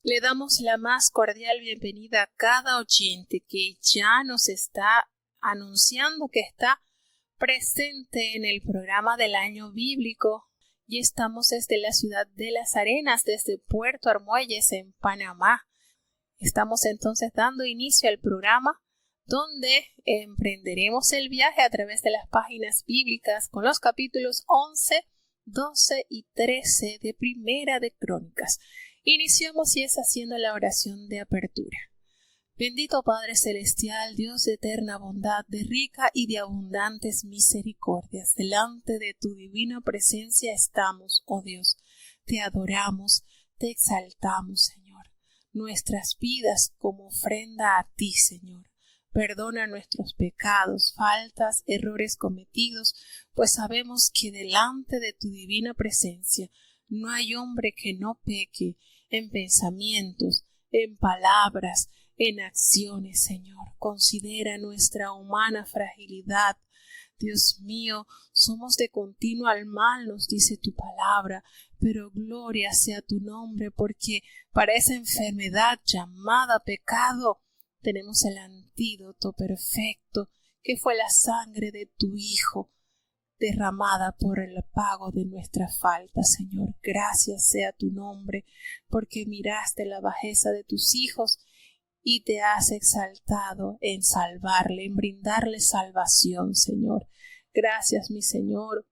Le damos la más cordial bienvenida a cada oyente que ya nos está anunciando que está presente en el programa del año bíblico, y estamos desde la ciudad de Las Arenas, desde Puerto Armuelles, en Panamá. Estamos entonces dando inicio al programa donde emprenderemos el viaje a través de las páginas bíblicas con los capítulos 11, 12 y 13 de Primera de Crónicas. Iniciamos y es haciendo la oración de apertura. Bendito Padre Celestial, Dios de eterna bondad, de rica y de abundantes misericordias, delante de tu divina presencia estamos, oh Dios. Te adoramos, te exaltamos, Señor. Nuestras vidas como ofrenda a ti, Señor. Perdona nuestros pecados, faltas, errores cometidos, pues sabemos que delante de tu divina presencia no hay hombre que no peque en pensamientos, en palabras, en acciones, Señor. Considera nuestra humana fragilidad. Dios mío, somos de continuo al mal, nos dice tu palabra, pero gloria sea tu nombre, porque para esa enfermedad llamada pecado tenemos el antídoto perfecto, que fue la sangre de tu Hijo, derramada por el pago de nuestra falta, Señor. Gracias sea tu nombre, porque miraste la bajeza de tus hijos y te has exaltado en salvarle, en brindarle salvación, Señor. Gracias, mi Señor,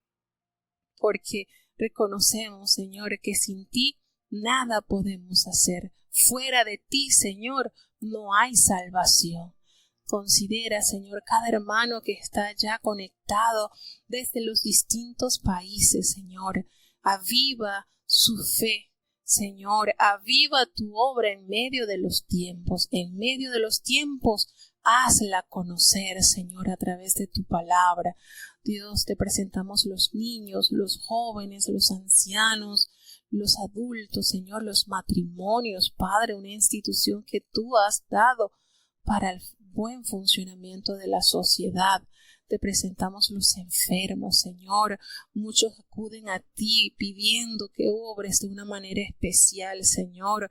porque reconocemos, Señor, que sin ti nada podemos hacer. Fuera de ti, Señor, no hay salvación. Considera, Señor, cada hermano que está ya conectado desde los distintos países, Señor. Aviva su fe, Señor. Aviva tu obra en medio de los tiempos. En medio de los tiempos, hazla conocer, Señor, a través de tu palabra. Dios, te presentamos los niños, los jóvenes, los ancianos, los adultos, Señor, los matrimonios, Padre, una institución que tú has dado para el buen funcionamiento de la sociedad. Te presentamos los enfermos, Señor. Muchos acuden a ti pidiendo que obres de una manera especial, Señor.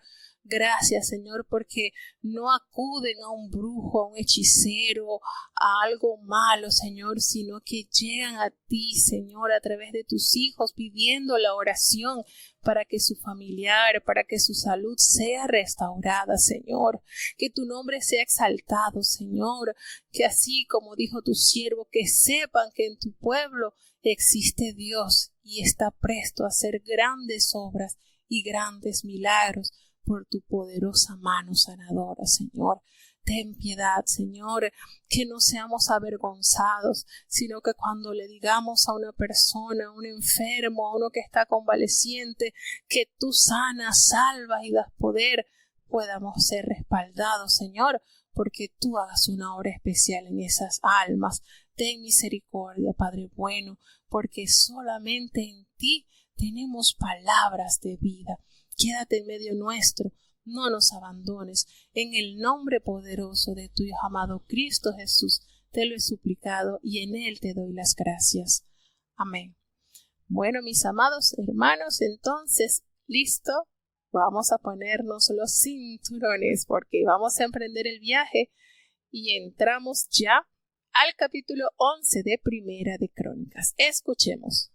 Gracias, Señor, porque no acuden a un brujo, a un hechicero, a algo malo, Señor, sino que llegan a ti, Señor, a través de tus hijos, pidiendo la oración para que su familiar, para que su salud sea restaurada, Señor. Que tu nombre sea exaltado, Señor. Que así como dijo tu siervo, que sepan que en tu pueblo existe Dios y está presto a hacer grandes obras y grandes milagros por tu poderosa mano sanadora, Señor. Ten piedad, Señor, que no seamos avergonzados, sino que cuando le digamos a una persona, a un enfermo, a uno que está convaleciente, que tú sanas, salvas y das poder, podamos ser respaldados, Señor, porque tú hagas una obra especial en esas almas. Ten misericordia, Padre bueno, porque solamente en ti tenemos palabras de vida. Quédate en medio nuestro, no nos abandones. En el nombre poderoso de tu Hijo amado Cristo Jesús, te lo he suplicado y en él te doy las gracias. Amén. Bueno, mis amados hermanos, entonces, ¿listo? Vamos a ponernos los cinturones porque vamos a emprender el viaje y entramos ya al capítulo 11 de Primera de Crónicas. Escuchemos.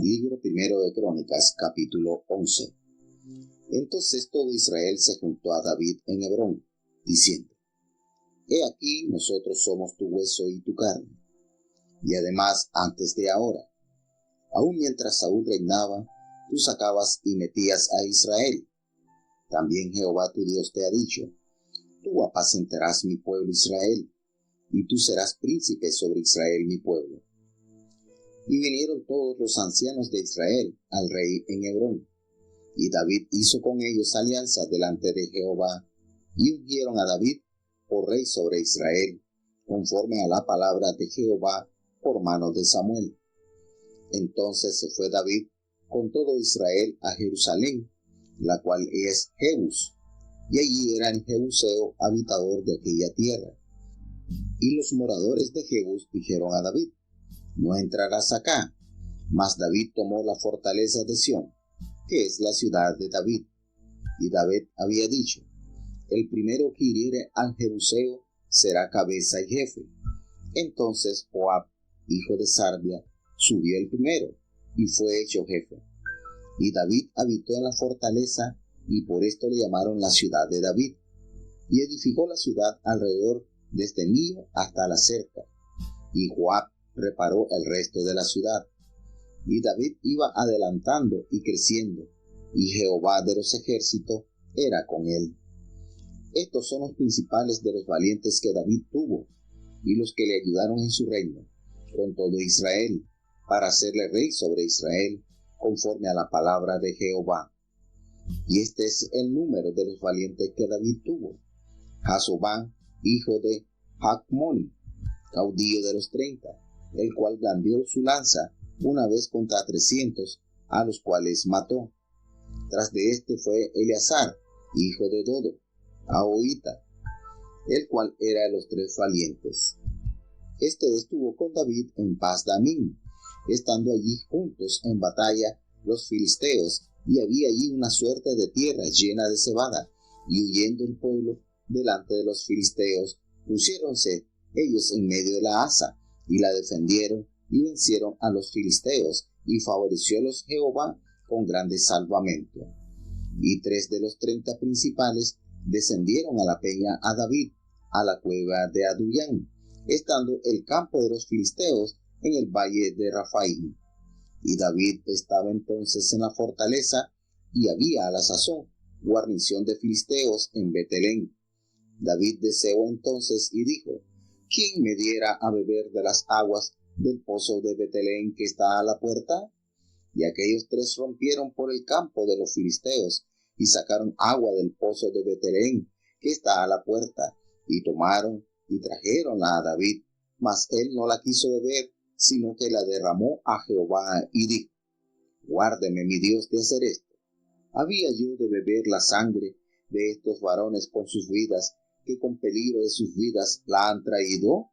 Libro primero de Crónicas, capítulo 11. Entonces todo Israel se juntó a David en Hebrón, diciendo: He aquí, nosotros somos tu hueso y tu carne. Y además, antes de ahora, aun mientras Saúl reinaba, tú sacabas y metías a Israel. También Jehová tu Dios te ha dicho: Tú apacentarás mi pueblo Israel, y tú serás príncipe sobre Israel mi pueblo. Y vinieron todos los ancianos de Israel al rey en Hebrón, y David hizo con ellos alianza delante de Jehová, y ungieron a David por rey sobre Israel, conforme a la palabra de Jehová por mano de Samuel. Entonces se fue David con todo Israel a Jerusalén, la cual es Jebus, y allí era el jebuseo habitador de aquella tierra. Y los moradores de Jebus dijeron a David: No entrarás acá. Mas David tomó la fortaleza de Sión, que es la ciudad de David, Y David había dicho: el primero que hiriere al Jebuseo será cabeza y jefe. Entonces Joab, hijo de Sarvia, subió el primero, y fue hecho jefe. Y David habitó en la fortaleza, y por esto le llamaron la ciudad de David. Y edificó la ciudad alrededor desde Mío hasta la cerca. Y Joab reparó el resto de la ciudad. Y David iba adelantando y creciendo, y Jehová de los ejércitos era con él. Estos son los principales de los valientes que David tuvo, y los que le ayudaron en su reino, con todo Israel, para hacerle rey sobre Israel, conforme a la palabra de Jehová. Y este es el número de los valientes que David tuvo: Jasobán, hijo de Jacmoni, caudillo de los 30, el cual blandió su lanza una vez contra 300, a los cuales mató. Tras de este fue Eleazar, hijo de Dodo, Ahoita, el cual era de los 3 valientes. Este estuvo con David en Pas-damim, estando allí juntos en batalla los filisteos, y había allí una suerte de tierra llena de cebada, y huyendo el pueblo delante de los filisteos, pusiéronse ellos en medio de la haza, y la defendieron, y vencieron a los filisteos, y favoreciólos Jehová con grande salvamento. Y 3 de los 30 principales descendieron a la peña a David, a la cueva de Adullán, estando el campo de los filisteos en el valle de Rafaim. Y David estaba entonces en la fortaleza, y había a la sazón guarnición de filisteos en Betelén. David deseó entonces y dijo: ¿quién me diera a beber de las aguas del pozo de Betelén que está a la puerta? Y aquellos 3 rompieron por el campo de los filisteos, y sacaron agua del pozo de Betelén que está a la puerta, y tomaron y trajeronla a David, mas él no la quiso beber, sino que la derramó a Jehová, y dijo: guárdeme mi Dios de hacer esto. ¿Había yo de beber la sangre de estos varones con sus vidas, que con peligro de sus vidas la han traído?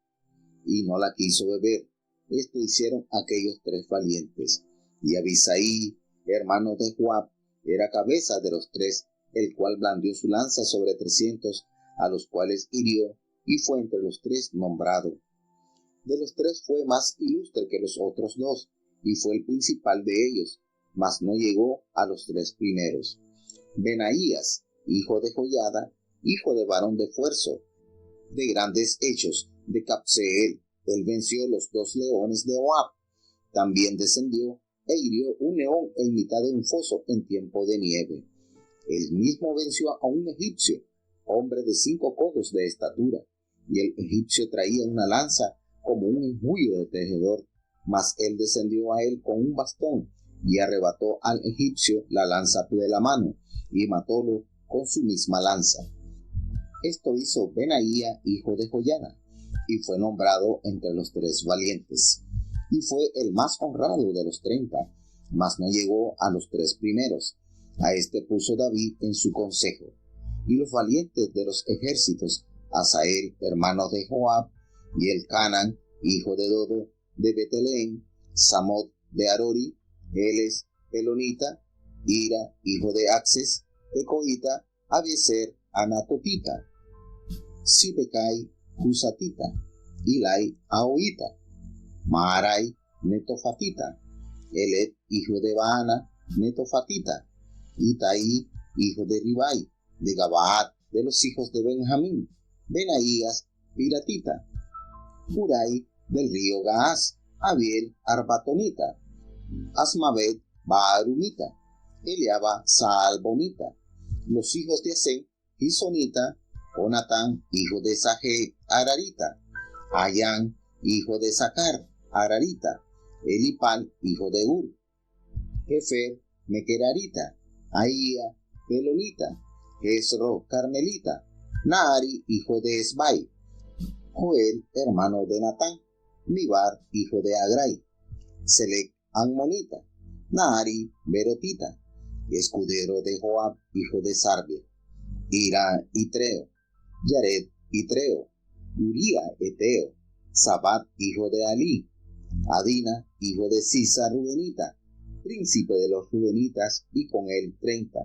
Y no la quiso beber. Esto hicieron aquellos 3 valientes. Y Abisaí, hermano de Joab, era cabeza de los 3, el cual blandió su lanza sobre 300, a los cuales hirió, y fue entre los 3 nombrado. De los 3 fue más ilustre que los otros 2, y fue el principal de ellos, mas no llegó a los 3 primeros. Benaías, hijo de Joiada, hijo de varón de esfuerzo, de grandes hechos, de Capseel, él venció los 2 leones de Moab. También descendió e hirió un león en mitad de un foso en tiempo de nieve. Él mismo venció a un egipcio, hombre de 5 codos de estatura, y el egipcio traía una lanza como un enjullo de tejedor, mas él descendió a él con un bastón, y arrebató al egipcio la lanza de la mano, y matólo con su misma lanza. Esto hizo Benaía, hijo de Joiada, y fue nombrado entre los 3 valientes, y fue el más honrado de los 30, mas no llegó a los 3 primeros. A este puso David en su consejo. Y los valientes de los ejércitos: Asael, hermano de Joab, y Elcanan, hijo de Dodo, de Betelén, Samot de Arori, Eles, Pelonita, Ira, hijo de Axes, Tecoita, Abieser, Anatotita, Sibecai, Husatita, Ilai, Ahoita, Maarai, Netofatita, Elet, hijo de Baana, Netofatita, Itai, hijo de Ribai, de Gabaat, de los hijos de Benjamín, Benaías, Piratita, Hurai, del río Gaás, Abiel, Arbatonita, Asmavet, Baarumita, Eliaba, Saalbonita, los hijos de Esen, Gisonita, Jonatán, hijo de Saje, Ararita, Ayán, hijo de Sacar, Ararita, Elipal, hijo de Ur, Jefer, Mequerarita, Ahía, Pelonita, Jezro, Carmelita, Naari, hijo de Esbai, Joel, hermano de Natán, Mibar, hijo de Agrai, Selec, Ammonita, Naari, Berotita, escudero de Joab, hijo de Sarvia, Ira, Itreo, Yared, Itreo, Uría, Eteo, Sabat, hijo de Ali, Adina, hijo de Sisa, Rubenita, príncipe de los Rubenitas, y con él 30.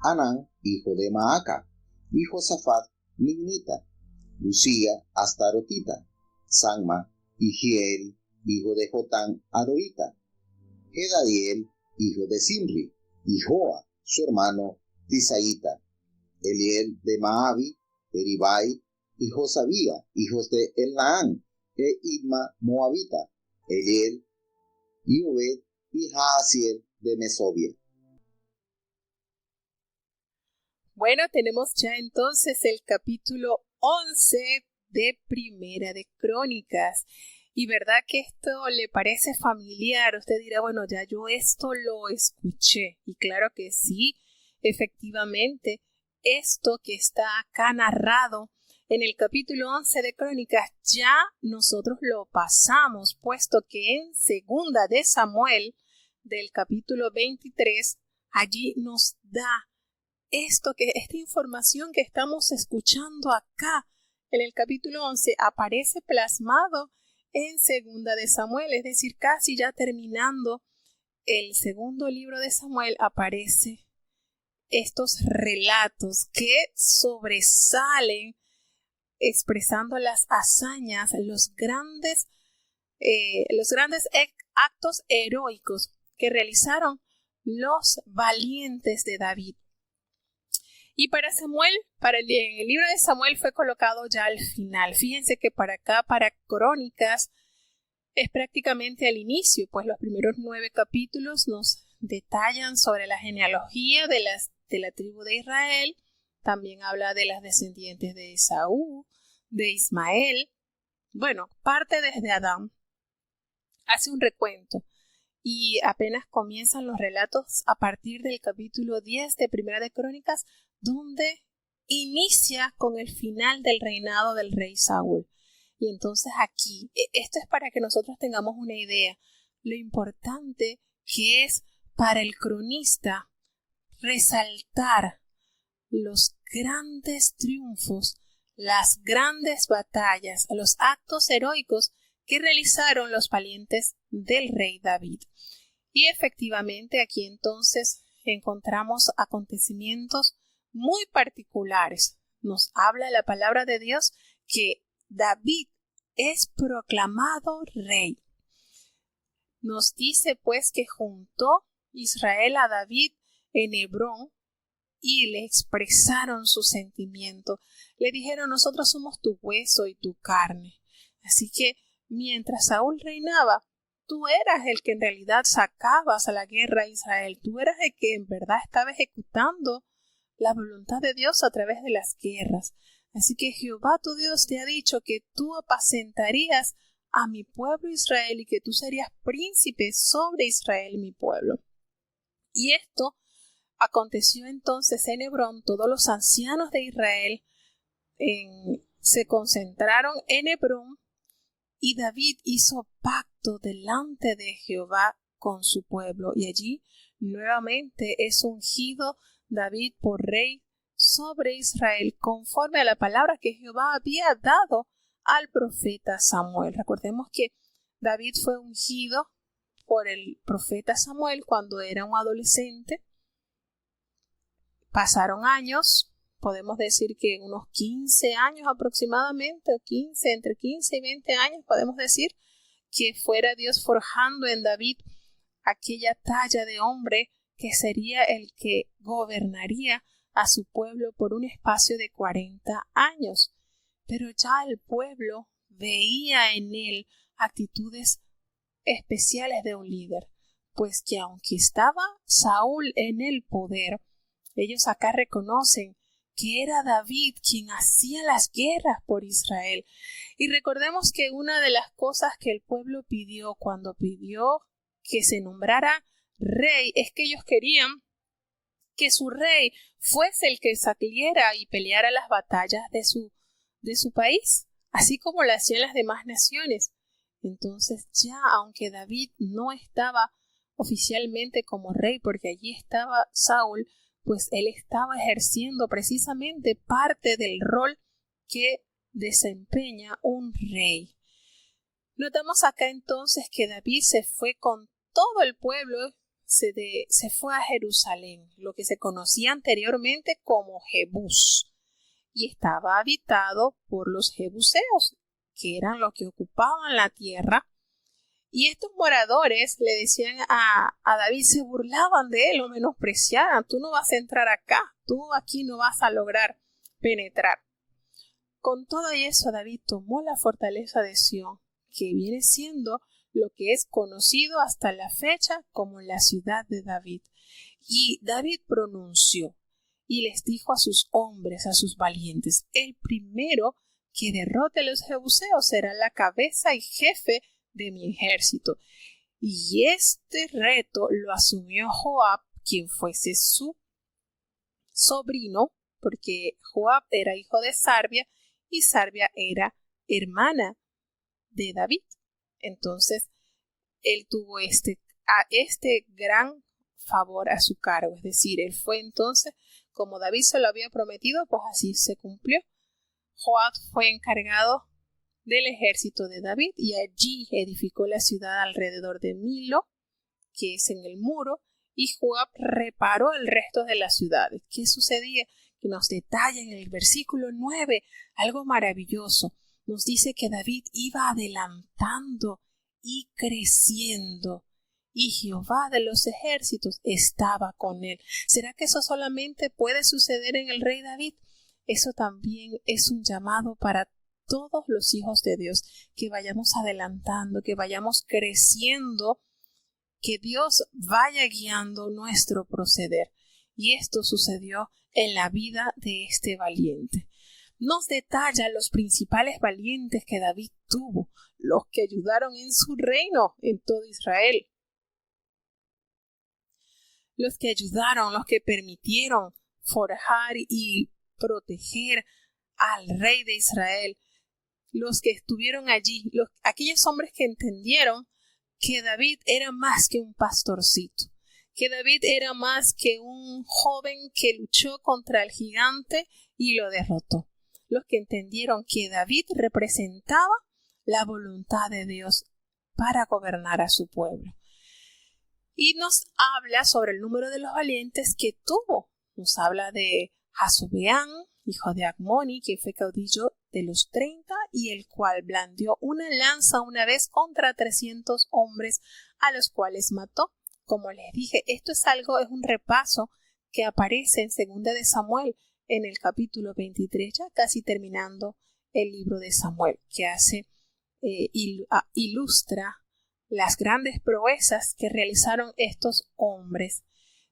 Anán, hijo de Maaca, y Josafat, Mignita, Lucía, Astarotita, Sanma, y Giel, hijo de Jotán, Aroita, Gedaliel, hijo de Simri, y Joa, su hermano, Tisaíta, Eliel de Maabi, Eribai, y Josabía, hijos de Elnaán, e Idma Moabita, Eliel, y Obed, y Jaasiel de Mesobia. Bueno, tenemos ya entonces el capítulo 11 de Primera de Crónicas. Y verdad que esto le parece familiar. Usted dirá, bueno, ya yo esto lo escuché. Y claro que sí, efectivamente, esto que está acá narrado en el capítulo 11 de Crónicas ya nosotros lo pasamos, puesto que en Segunda de Samuel, del capítulo 23, allí nos da esta información que estamos escuchando acá en el capítulo 11 aparece plasmado en Segunda de Samuel, es decir, casi ya terminando el segundo libro de Samuel, aparece estos relatos que sobresalen expresando las hazañas, los grandes actos heroicos que realizaron los valientes de David. Y para el libro de Samuel fue colocado ya al final. Fíjense que para acá, para Crónicas, es prácticamente al inicio, pues los primeros 9 capítulos nos detallan sobre la genealogía de la tribu de Israel. También habla de las descendientes de Esaú, de Ismael. Bueno, parte desde Adán. Hace un recuento. Y apenas comienzan los relatos a partir del capítulo 10 de Primera de Crónicas, donde inicia con el final del reinado del rey Saúl. Y entonces aquí, esto es para que nosotros tengamos una idea, lo importante que es para el cronista resaltar los grandes triunfos, las grandes batallas, los actos heroicos que realizaron los valientes del rey David. Y efectivamente aquí entonces encontramos acontecimientos muy particulares. Nos habla la palabra de Dios que David es proclamado rey. Nos dice pues que juntó Israel a David en Hebrón y le expresaron su sentimiento. Le dijeron, nosotros somos tu hueso y tu carne. Así que mientras Saúl reinaba, tú eras el que en realidad sacabas a la guerra a Israel. Tú eras el que en verdad estaba ejecutando la voluntad de Dios a través de las guerras. Así que Jehová tu Dios te ha dicho que tú apacentarías a mi pueblo Israel y que tú serías príncipe sobre Israel, mi pueblo. Y esto aconteció entonces en Hebrón. Todos los ancianos de Israel se concentraron en Hebrón y David hizo pacto delante de Jehová con su pueblo. Y allí nuevamente es ungido David por rey sobre Israel conforme a la palabra que Jehová había dado al profeta Samuel. Recordemos que David fue ungido por el profeta Samuel cuando era un adolescente. Pasaron años, podemos decir que unos 15 años aproximadamente, o entre 15 y 20 años, podemos decir que fuera Dios forjando en David aquella talla de hombre que sería el que gobernaría a su pueblo por un espacio de 40 años. Pero ya el pueblo veía en él actitudes especiales de un líder, pues que aunque estaba Saúl en el poder, ellos acá reconocen que era David quien hacía las guerras por Israel. Y recordemos que una de las cosas que el pueblo pidió cuando pidió que se nombrara rey es que ellos querían que su rey fuese el que saliera y peleara las batallas de su país, así como lo hacían las demás naciones. Entonces ya, aunque David no estaba oficialmente como rey, porque allí estaba Saúl, pues él estaba ejerciendo precisamente parte del rol que desempeña un rey. Notamos acá entonces que David se fue con todo el pueblo, se fue a Jerusalén, lo que se conocía anteriormente como Jebús, y estaba habitado por los jebuseos, que eran los que ocupaban la tierra. Y estos moradores le decían a David, se burlaban de él, lo menospreciaban: tú no vas a entrar acá, tú aquí no vas a lograr penetrar. Con todo eso, David tomó la fortaleza de Sión, que viene siendo lo que es conocido hasta la fecha como la ciudad de David. Y David pronunció y les dijo a sus hombres, a sus valientes: el primero que derrote a los jebuseos será la cabeza y jefe de mi ejército. Y este reto lo asumió Joab, quien fuese su sobrino, porque Joab era hijo de Sarvia y Sarvia era hermana de David. Entonces él tuvo este gran favor a su cargo, es decir, él fue entonces, como David se lo había prometido, pues así se cumplió. Joab fue encargado del ejército de David y allí edificó la ciudad alrededor de Milo, que es en el muro, y Joab reparó el resto de las ciudades. ¿Qué sucedía? Que nos detalla en el versículo 9 algo maravilloso. Nos dice que David iba adelantando y creciendo, y Jehová de los ejércitos estaba con él. ¿Será que eso solamente puede suceder en el rey David? Eso también es un llamado para todos los hijos de Dios, que vayamos adelantando, que vayamos creciendo, que Dios vaya guiando nuestro proceder. Y esto sucedió en la vida de este valiente. Nos detalla los principales valientes que David tuvo, los que ayudaron en su reino en todo Israel. Los que ayudaron, los que permitieron forjar y proteger al rey de Israel, los que estuvieron allí, aquellos hombres que entendieron que David era más que un pastorcito, que David era más que un joven que luchó contra el gigante y lo derrotó. Los que entendieron que David representaba la voluntad de Dios para gobernar a su pueblo. Y nos habla sobre el número de los valientes que tuvo. Nos habla de Jasobeán, hijo de Agmoni, quien fue caudillo de los 30 y el cual blandió una lanza una vez contra 300 hombres, a los cuales mató. Como les dije, esto es un repaso que aparece en 2 de Samuel, en el capítulo 23, ya casi terminando el libro de Samuel, que ilustra las grandes proezas que realizaron estos hombres.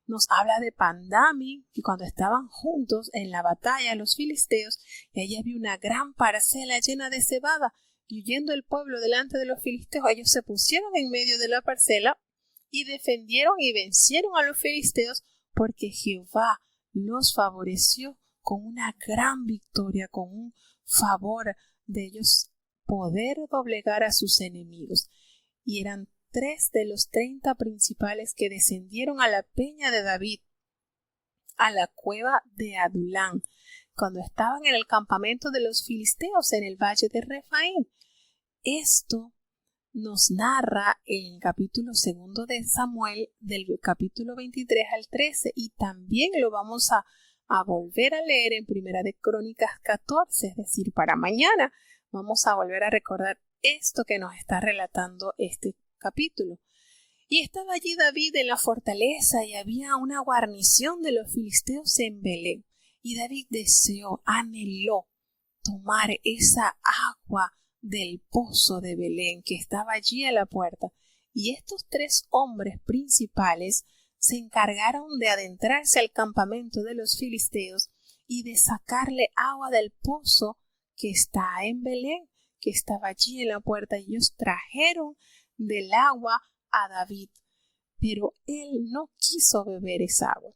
Nos habla de Pandami, que cuando estaban juntos en la batalla los filisteos, y allí había una gran parcela llena de cebada, y huyendo el pueblo delante de los filisteos, ellos se pusieron en medio de la parcela y defendieron y vencieron a los filisteos, porque Jehová los favoreció con una gran victoria, con un favor de ellos poder doblegar a sus enemigos. Y eran 3 de los 30 principales que descendieron a la peña de David, a la cueva de Adulán, cuando estaban en el campamento de los filisteos en el valle de Refaim. Esto nos narra en el capítulo 2 de Samuel, del capítulo 23 al 13, y también lo vamos a volver a leer en Primera de Crónicas 14, es decir, para mañana vamos a volver a recordar esto que nos está relatando este capítulo. Y estaba allí David en la fortaleza y había una guarnición de los filisteos en Belén. Y David anheló tomar esa agua del pozo de Belén que estaba allí a la puerta. Y estos 3 hombres principales se encargaron de adentrarse al campamento de los filisteos y de sacarle agua del pozo que está en Belén, que estaba allí en la puerta, y ellos trajeron del agua a David, pero él no quiso beber esa agua.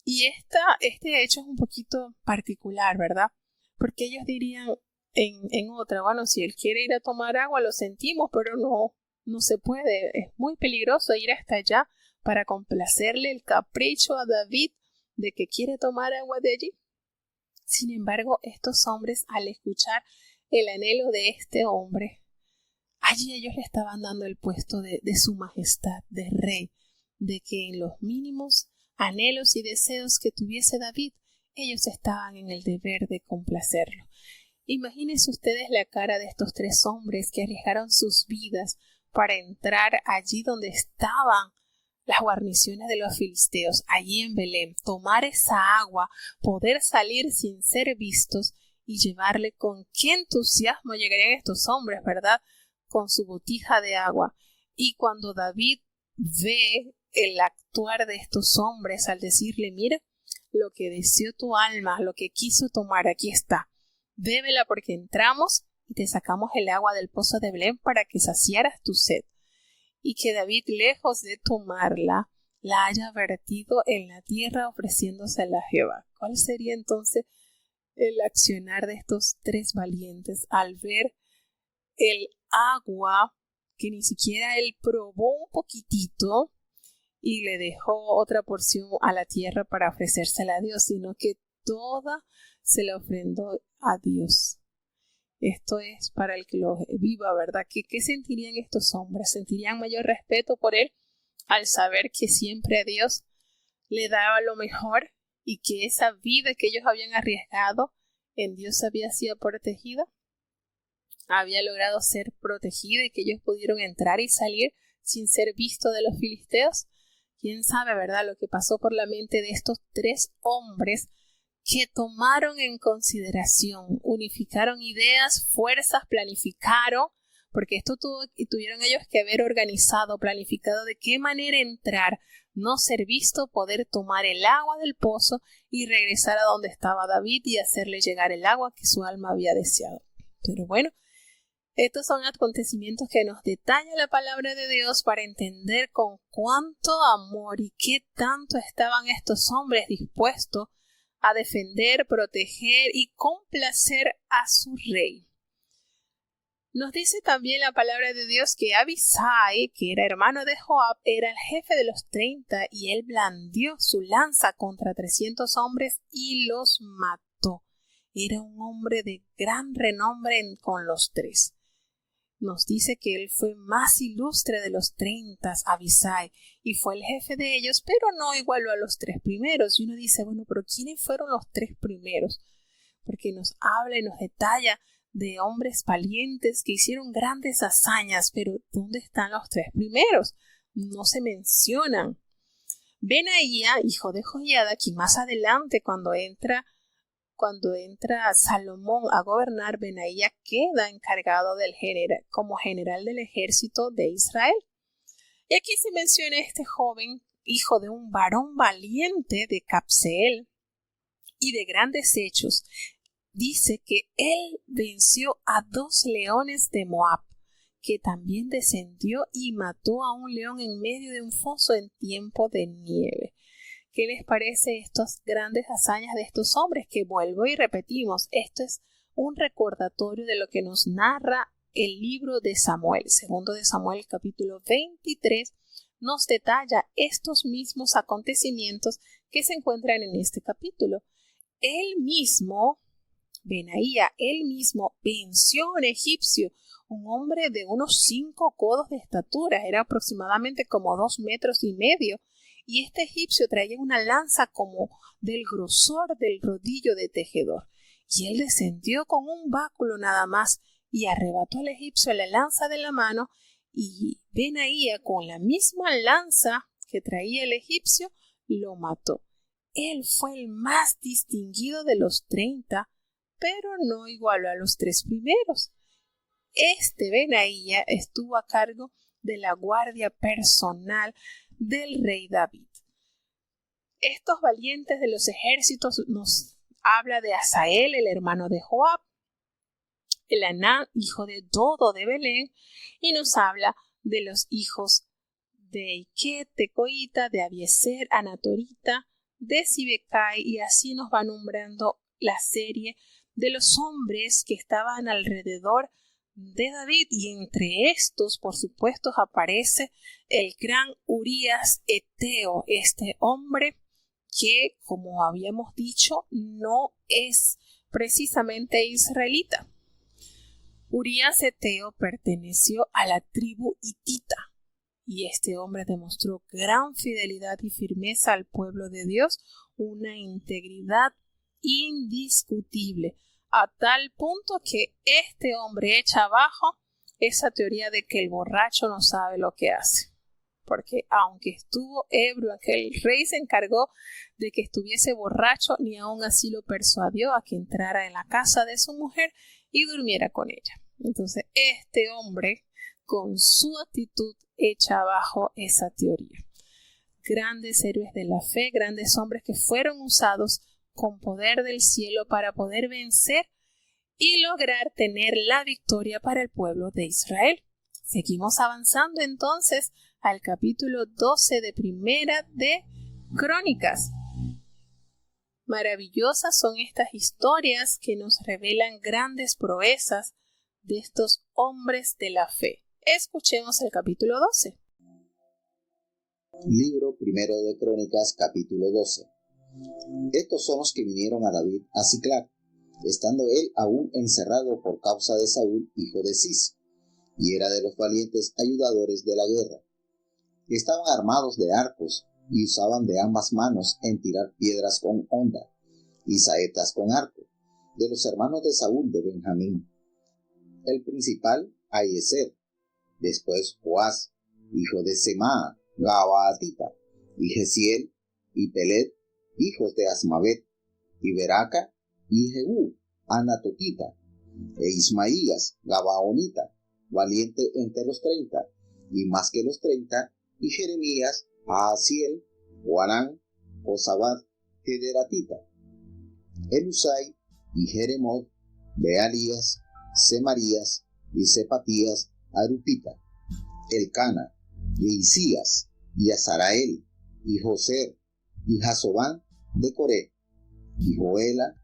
Y este hecho es un poquito particular, ¿verdad? Porque ellos dirían en otra, bueno, si él quiere ir a tomar agua, lo sentimos, pero no se puede, es muy peligroso ir hasta allá para complacerle el capricho a David de que quiere tomar agua de allí. Sin embargo, estos hombres, al escuchar el anhelo de este hombre, allí ellos le estaban dando el puesto de su majestad, de rey. de que en los mínimos anhelos y deseos que tuviese David, ellos estaban en el deber de complacerlo. Imagínense ustedes la cara de estos tres hombres que arriesgaron sus vidas para entrar allí donde estaban las guarniciones de los filisteos, allí en Belén, tomar esa agua, poder salir sin ser vistos y llevarle. Con qué entusiasmo llegarían estos hombres, ¿verdad? Con su botija de agua. Y cuando David ve el actuar de estos hombres al decirle, mira, lo que deseó tu alma, lo que quiso tomar, aquí está, bébela porque entramos y te sacamos el agua del pozo de Belén para que saciaras tu sed. Y que David, lejos de tomarla, la haya vertido en la tierra ofreciéndosela a Jehová. ¿Cuál sería entonces el accionar de estos tres valientes al ver el agua que ni siquiera él probó un poquitito y le dejó otra porción a la tierra para ofrecérsela a Dios, sino que toda se la ofrendó a Dios? Esto es para el que lo viva, ¿verdad? ¿Qué sentirían estos hombres? ¿Sentirían mayor respeto por él al saber que siempre a Dios le daba lo mejor y que esa vida que ellos habían arriesgado en Dios había sido protegida? Había logrado ser protegida y que ellos pudieron entrar y salir sin ser vistos de los filisteos. ¿Quién sabe, verdad, lo que pasó por la mente de estos tres hombres que tomaron en consideración, unificaron ideas, fuerzas, planificaron, porque esto tuvieron ellos que haber organizado, planificado de qué manera entrar, no ser visto, poder tomar el agua del pozo y regresar a donde estaba David y hacerle llegar el agua que su alma había deseado. Pero bueno, estos son acontecimientos que nos detalla la palabra de Dios para entender con cuánto amor y qué tanto estaban estos hombres dispuestos a defender, proteger y complacer a su rey. Nos dice también la palabra de Dios que Abisai, que era hermano de Joab, era el jefe de los 30 y él blandió su lanza contra 300 hombres y los mató. Era un hombre de gran renombre con los tres. Nos dice que él fue más ilustre de los 30, Abisai, y fue el jefe de ellos, pero no igualó a los tres primeros. Y uno dice, bueno, pero ¿quiénes fueron los tres primeros? Porque nos habla y nos detalla de hombres valientes que hicieron grandes hazañas, pero ¿dónde están los tres primeros? No se mencionan. Benaía, hijo de Joiada, que más adelante cuando entra Salomón a gobernar, Benaía queda encargado como general del ejército de Israel. Y aquí se menciona este joven, hijo de un varón valiente de Capseel y de grandes hechos. Dice que él venció a 2 leones de Moab, que también descendió y mató a un león en medio de un foso en tiempo de nieve. ¿Qué les parece estas grandes hazañas de estos hombres? Que vuelvo y repetimos, esto es un recordatorio de lo que nos narra el libro de Samuel. Segundo de Samuel, capítulo 23, nos detalla estos mismos acontecimientos que se encuentran en este capítulo. Él mismo, Benaía, él mismo venció a un egipcio, un hombre de unos 5 codos de estatura, era aproximadamente como 2,5 metros, y este egipcio traía una lanza como del grosor del rodillo de tejedor. Y él descendió con un báculo nada más y arrebató al egipcio la lanza de la mano, y Benaía con la misma lanza que traía el egipcio lo mató. Él fue el más distinguido de los 30, pero no igualó a los 3 primeros. Este Benaía estuvo a cargo de la guardia personal del rey David. Estos valientes de los ejércitos nos habla de Asael, el hermano de Joab, el Anán, hijo de Dodo de Belén, y nos habla de los hijos de Iquet, de Coita, de Abiezer, Anatorita, de Sibecai, y así nos va nombrando la serie de los hombres que estaban alrededor de David, y entre estos, por supuesto, aparece el gran Urías Eteo, este hombre que, como habíamos dicho, no es precisamente israelita. Urías Eteo perteneció a la tribu hitita y este hombre demostró gran fidelidad y firmeza al pueblo de Dios, una integridad indiscutible, a tal punto que este hombre echa abajo esa teoría de que el borracho no sabe lo que hace. Porque aunque estuvo ebrio, aquel rey se encargó de que estuviese borracho, ni aun así lo persuadió a que entrara en la casa de su mujer y durmiera con ella. Entonces, este hombre, con su actitud, echa abajo esa teoría. Grandes héroes de la fe, grandes hombres que fueron usados con poder del cielo para poder vencer y lograr tener la victoria para el pueblo de Israel. Seguimos avanzando entonces al capítulo 12 de Primera de Crónicas. Maravillosas son estas historias que nos revelan grandes proezas de estos hombres de la fe. Escuchemos el capítulo 12. Libro Primero de Crónicas, capítulo 12. Estos son los que vinieron a David a Siclag, estando él aún encerrado por causa de Saúl, hijo de Cis, y era de los valientes ayudadores de la guerra. Estaban armados de arcos, y usaban de ambas manos en tirar piedras con honda, y saetas con arco, de los hermanos de Saúl de Benjamín. El principal, Ahiezer, después Joás, hijo de Semaa, Gabaatita, y Jeziel, y Pelet, hijos de Asmavet, y Beraca, y Jehú, Anatotita, e Ismaías, Gabaonita, valiente entre los 30, y más que los 30, y Jeremías, Aasiel, Joanán, Josabad, Gederatita, Elusai, y Jeremot, Bealías, Semarías, y Sepatías, Arupita, Elcana, y Isías, y Azarael, y Joser, y Jasobán de Coré, y Joela,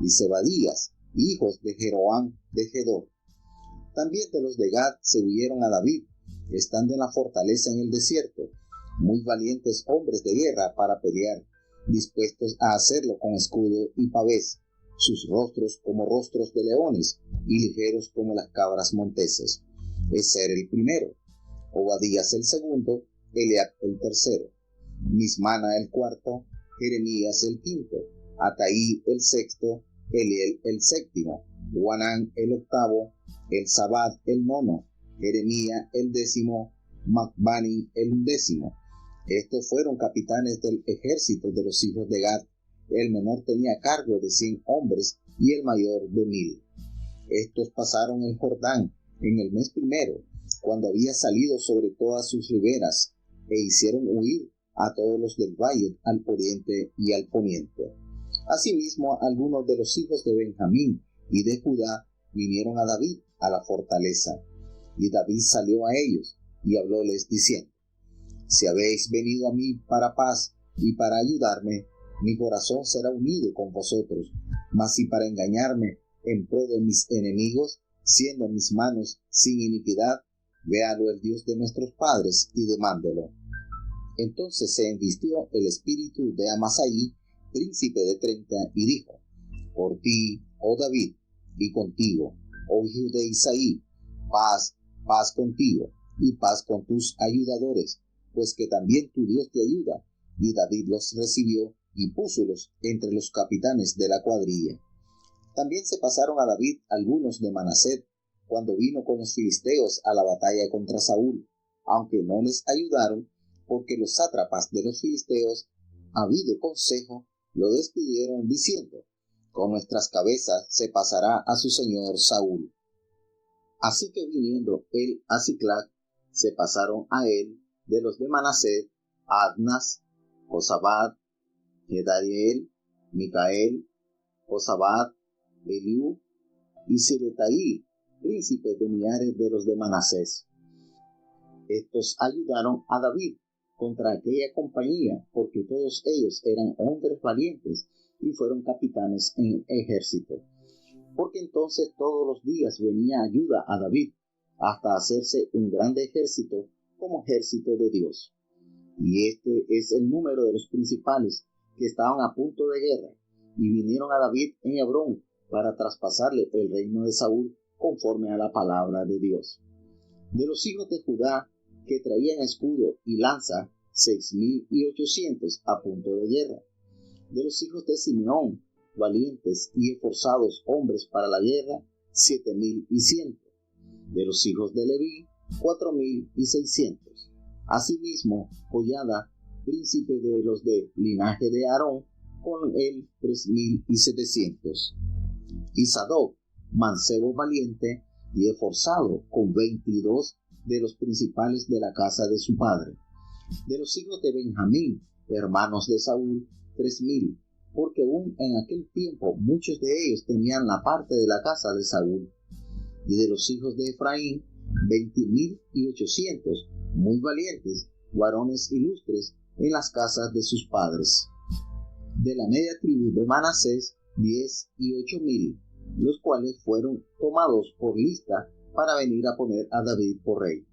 y Zebadías, hijos de Jeroán de Gedor. También de los de Gad se huyeron a David, estando en la fortaleza en el desierto, muy valientes hombres de guerra para pelear, dispuestos a hacerlo con escudo y pavés, sus rostros como rostros de leones, y ligeros como las cabras monteses. Ezer el primero, Obadías el segundo, Eliab el tercero, Mismana el cuarto, Jeremías el quinto, Ataí el sexto, Eliel el séptimo, Joanán el octavo, Elzabad el nono, Jeremía el décimo, Macbani el undécimo. Estos fueron capitanes del ejército de los hijos de Gad. El menor tenía cargo de 100 hombres y el mayor de 1000. Estos pasaron el Jordán en el mes primero, cuando había salido sobre todas sus riberas, e hicieron huir a todos los del valle al oriente y al poniente. Asimismo, algunos de los hijos de Benjamín y de Judá vinieron a David a la fortaleza, y David salió a ellos y hablóles diciendo: si habéis venido a mí para paz y para ayudarme, mi corazón será unido con vosotros, mas si para engañarme en pro de mis enemigos, siendo mis manos sin iniquidad, véalo el Dios de nuestros padres y demándelo. Entonces se envistió el espíritu de Amasaí, príncipe de 30, y dijo: por ti, oh David, y contigo, oh hijo de Isaí, paz, paz contigo, y paz con tus ayudadores, pues que también tu Dios te ayuda. Y David los recibió y púsolos entre los capitanes de la cuadrilla. También se pasaron a David algunos de Manaset, cuando vino con los filisteos a la batalla contra Saúl, aunque no les ayudaron, porque los sátrapas de los filisteos, habido consejo, lo despidieron diciendo: con nuestras cabezas se pasará a su señor Saúl. Así que viniendo él a Siclag, se pasaron a él de los de Manaset, Adnas, Josabad, Gedaliel, Micael, Josabad, Eliú y Siretaí, príncipes de millares de los de Manasés. Estos ayudaron a David contra aquella compañía, porque todos ellos eran hombres valientes y fueron capitanes en el ejército. Porque entonces todos los días venía ayuda a David, hasta hacerse un grande ejército como ejército de Dios. Y este es el número de los principales que estaban a punto de guerra, y vinieron a David en Hebrón para traspasarle el reino de Saúl conforme a la palabra de Dios. De los hijos de Judá, que traían escudo y lanza, 6,800 a punto de guerra. De los hijos de Simeón, valientes y esforzados hombres para la guerra, 7,100. De los hijos de Leví, 4,600. Asimismo, Joiada, príncipe de los de linaje de Aarón, con él 3,700. Y Sadoc, mancebo valiente y esforzado, con 22 de los principales de la casa de su padre. De los hijos de Benjamín, hermanos de Saúl, 3,000, porque aún en aquel tiempo muchos de ellos tenían la parte de la casa de Saúl. Y de los hijos de Efraín, 20,800, muy valientes, varones ilustres en las casas de sus padres. De la media tribu de Manasés, 18,000, los cuales fueron tomados por lista para venir a poner a David por rey.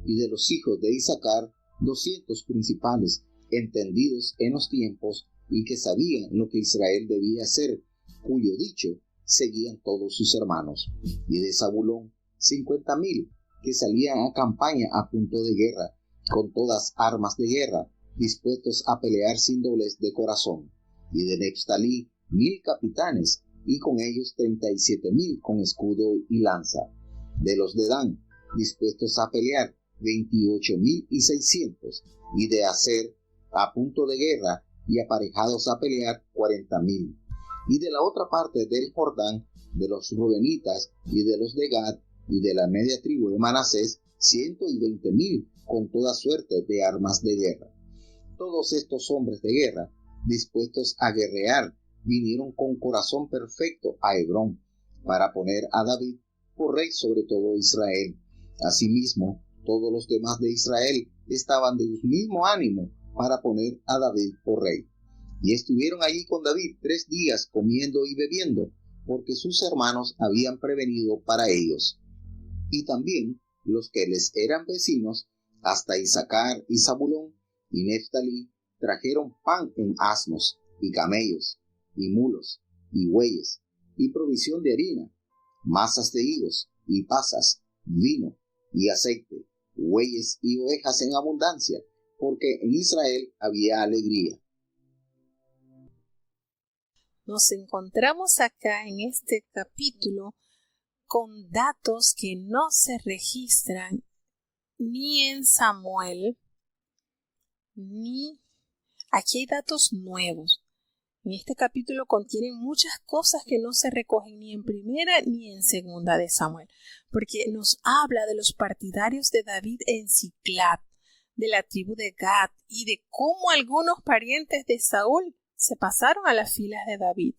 Y de los hijos de Isaacar, 200 principales, entendidos en los tiempos y que sabían lo que Israel debía hacer, cuyo dicho seguían todos sus hermanos. Y de Zabulón, 50,000, que salían a campaña a punto de guerra, con todas armas de guerra, dispuestos a pelear sin doblez de corazón. Y de Neftalí, 1,000 capitanes, y con ellos 37,000 con escudo y lanza. De los de Dan, dispuestos a pelear, 28,600, y de Aser, a punto de guerra, y aparejados a pelear, 40,000. Y de la otra parte del Jordán, de los rubenitas, y de los de Gad, y de la media tribu de Manasés, 120,000, con toda suerte de armas de guerra. Todos estos hombres de guerra, dispuestos a guerrear, vinieron con corazón perfecto a Hebrón, para poner a David por rey sobre todo Israel. Asimismo, todos los demás de Israel estaban de un mismo ánimo para poner a David por rey. Y estuvieron allí con David 3 días comiendo y bebiendo, porque sus hermanos habían prevenido para ellos. Y también los que les eran vecinos, hasta Isaacar y Zabulón y Neftalí, trajeron pan en asnos y camellos y mulos y bueyes, y provisión de harina, masas de higos y pasas, vino y aceite, bueyes y ovejas en abundancia, porque en Israel había alegría. Nos encontramos acá en este capítulo con datos que no se registran ni en Samuel, ni aquí hay datos nuevos. En este capítulo contienen muchas cosas que no se recogen ni en primera ni en segunda de Samuel, porque nos habla de los partidarios de David en Siclag, de la tribu de Gad y de cómo algunos parientes de Saúl se pasaron a las filas de David.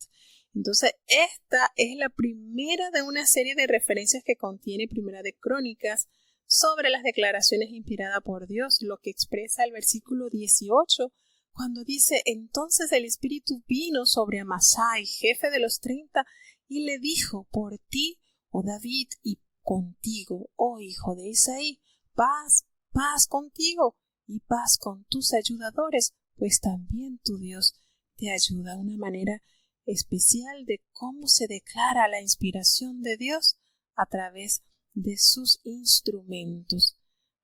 Entonces, esta es la primera de una serie de referencias que contiene Primera de Crónicas sobre las declaraciones inspiradas por Dios, lo que expresa el versículo 18, cuando dice: entonces el Espíritu vino sobre Amasai, jefe de los 30, y le dijo: por ti, oh David, y contigo, oh hijo de Isaí, paz, paz contigo, y paz con tus ayudadores, pues también tu Dios te ayuda. Una manera especial de cómo se declara la inspiración de Dios a través de sus instrumentos.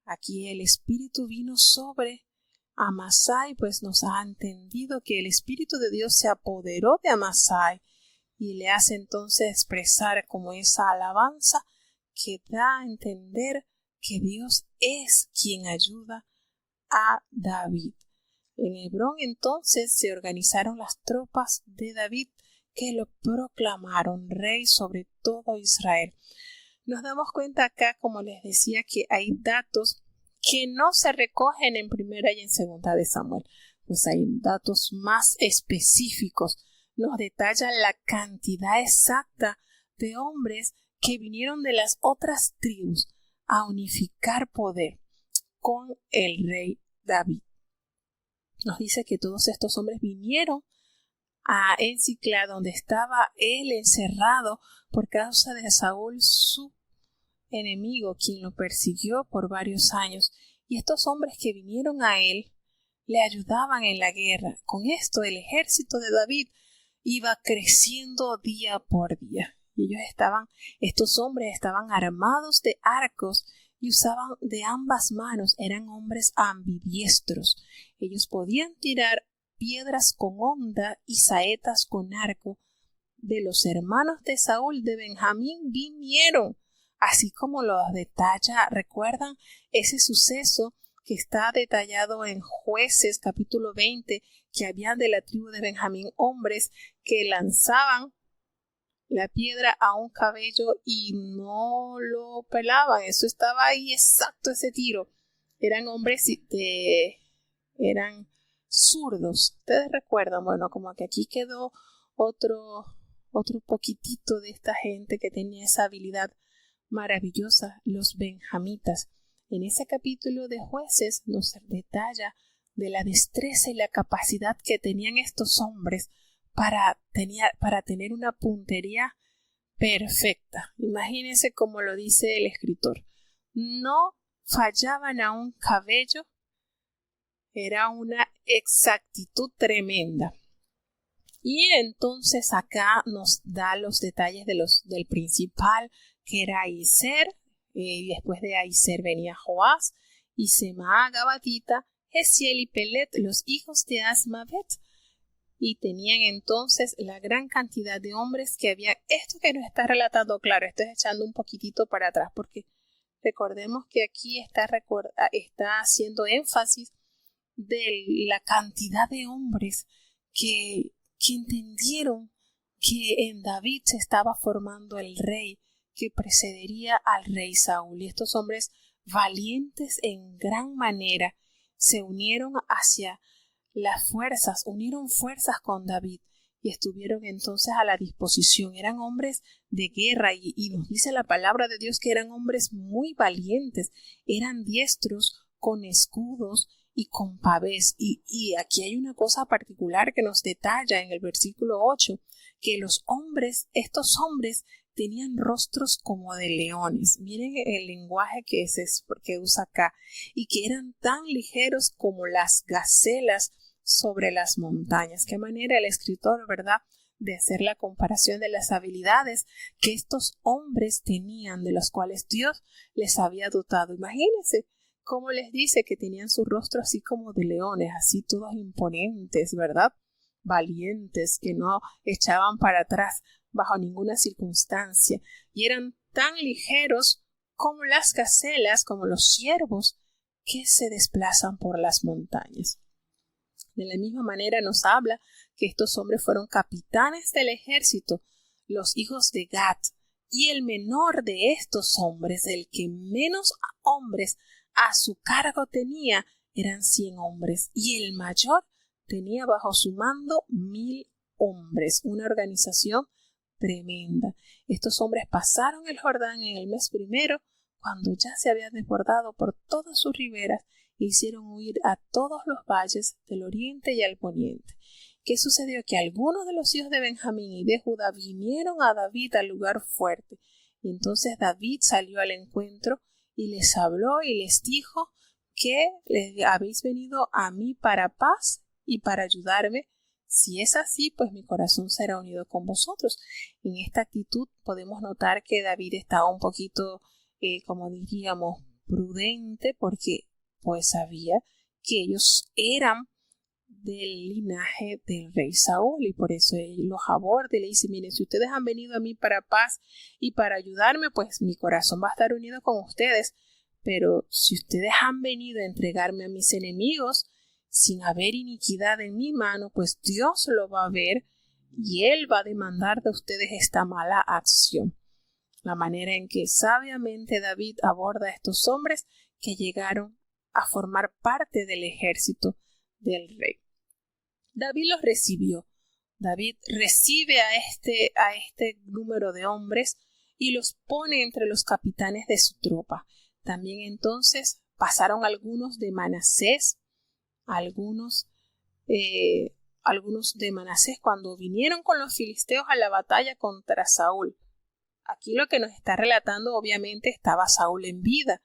Aquí el Espíritu vino sobre Amasai, pues nos ha entendido que el Espíritu de Dios se apoderó de Amasai y le hace entonces expresar como esa alabanza que da a entender que Dios es quien ayuda a David. En Hebrón entonces se organizaron las tropas de David que lo proclamaron rey sobre todo Israel. Nos damos cuenta acá, como les decía, que hay datos que no se recogen en primera y en segunda de Samuel, pues hay datos más específicos. Nos detallan la cantidad exacta de hombres que vinieron de las otras tribus a unificar poder con el rey David. Nos dice que todos estos hombres vinieron a Siclag, donde estaba él encerrado por causa de Saúl, su enemigo, quien lo persiguió por varios años. Y estos hombres que vinieron a él le ayudaban en la guerra. Con esto el ejército de David iba creciendo día por día. Y estos hombres estaban armados de arcos y usaban de ambas manos, eran hombres ambidiestros. Ellos podían tirar piedras con honda y saetas con arco. De los hermanos de Saúl de Benjamín vinieron, así como los detalla. ¿Recuerdan ese suceso que está detallado en Jueces capítulo 20, que habían de la tribu de Benjamín hombres que lanzaban la piedra a un cabello y no lo pelaban? Eso estaba ahí exacto, ese tiro. Eran hombres eran zurdos. ¿Ustedes recuerdan? Bueno, como que aquí quedó otro poquitito de esta gente que tenía esa habilidad maravillosa, los benjamitas. En ese capítulo de Jueces nos detalla de la destreza y la capacidad que tenían estos hombres para tener una puntería perfecta. Imagínense cómo lo dice el escritor. No fallaban a un cabello. Era una exactitud tremenda. Y entonces acá nos da los detalles del principal, que era Aiser. Y después de Aiser venía Joás, y Semaá, Gabatita, Gesiel y Pelet, los hijos de Asmavet. Y tenían entonces la gran cantidad de hombres que había. Esto que nos está relatando, claro, esto es echando un poquitito para atrás, porque recordemos que aquí está haciendo énfasis de la cantidad de hombres que entendieron que en David se estaba formando el rey que precedería al rey Saúl. Y estos hombres valientes en gran manera se unieron hacia unieron fuerzas con David y estuvieron entonces a la disposición. Eran hombres de guerra y nos dice la palabra de Dios que eran hombres muy valientes, eran diestros con escudos y con pavés. Y aquí hay una cosa particular que nos detalla en el versículo 8, que estos hombres tenían rostros como de leones. Miren el lenguaje que usa acá, y que eran tan ligeros como las gacelas sobre las montañas. Qué manera el escritor, ¿verdad?, de hacer la comparación de las habilidades que estos hombres tenían, de las cuales Dios les había dotado. Imagínense cómo les dice que tenían su rostro así como de leones, así todos imponentes, ¿verdad?, valientes, que no echaban para atrás bajo ninguna circunstancia, y eran tan ligeros como las gacelas, como los ciervos que se desplazan por las montañas. De la misma manera nos habla que estos hombres fueron capitanes del ejército, los hijos de Gad, y el menor de estos hombres, el que menos hombres a su cargo tenía, eran 100 hombres, y el mayor tenía bajo su mando 1000 hombres, una organización tremenda. Estos hombres pasaron el Jordán en el mes primero, cuando ya se había desbordado por todas sus riberas, e hicieron huir a todos los valles del oriente y al poniente. ¿Qué sucedió? Que algunos de los hijos de Benjamín y de Judá vinieron a David al lugar fuerte. Y entonces David salió al encuentro y les habló y les dijo que habéis venido a mí para paz y para ayudarme. Si es así, pues mi corazón será unido con vosotros. En esta actitud podemos notar que David estaba un poquito, como diríamos, prudente, porque pues sabía que ellos eran del linaje del rey Saúl, y por eso él los aborda y le dice: miren, si ustedes han venido a mí para paz y para ayudarme, pues mi corazón va a estar unido con ustedes, pero si ustedes han venido a entregarme a mis enemigos sin haber iniquidad en mi mano, pues Dios lo va a ver y él va a demandar de ustedes esta mala acción. La manera en que sabiamente David aborda a estos hombres que llegaron a formar parte del ejército del rey. David los recibió. David recibe a este número de hombres y los pone entre los capitanes de su tropa. También entonces pasaron algunos de Manasés, algunos de Manasés cuando vinieron con los filisteos a la batalla contra Saúl. Aquí lo que nos está relatando, obviamente, estaba Saúl en vida,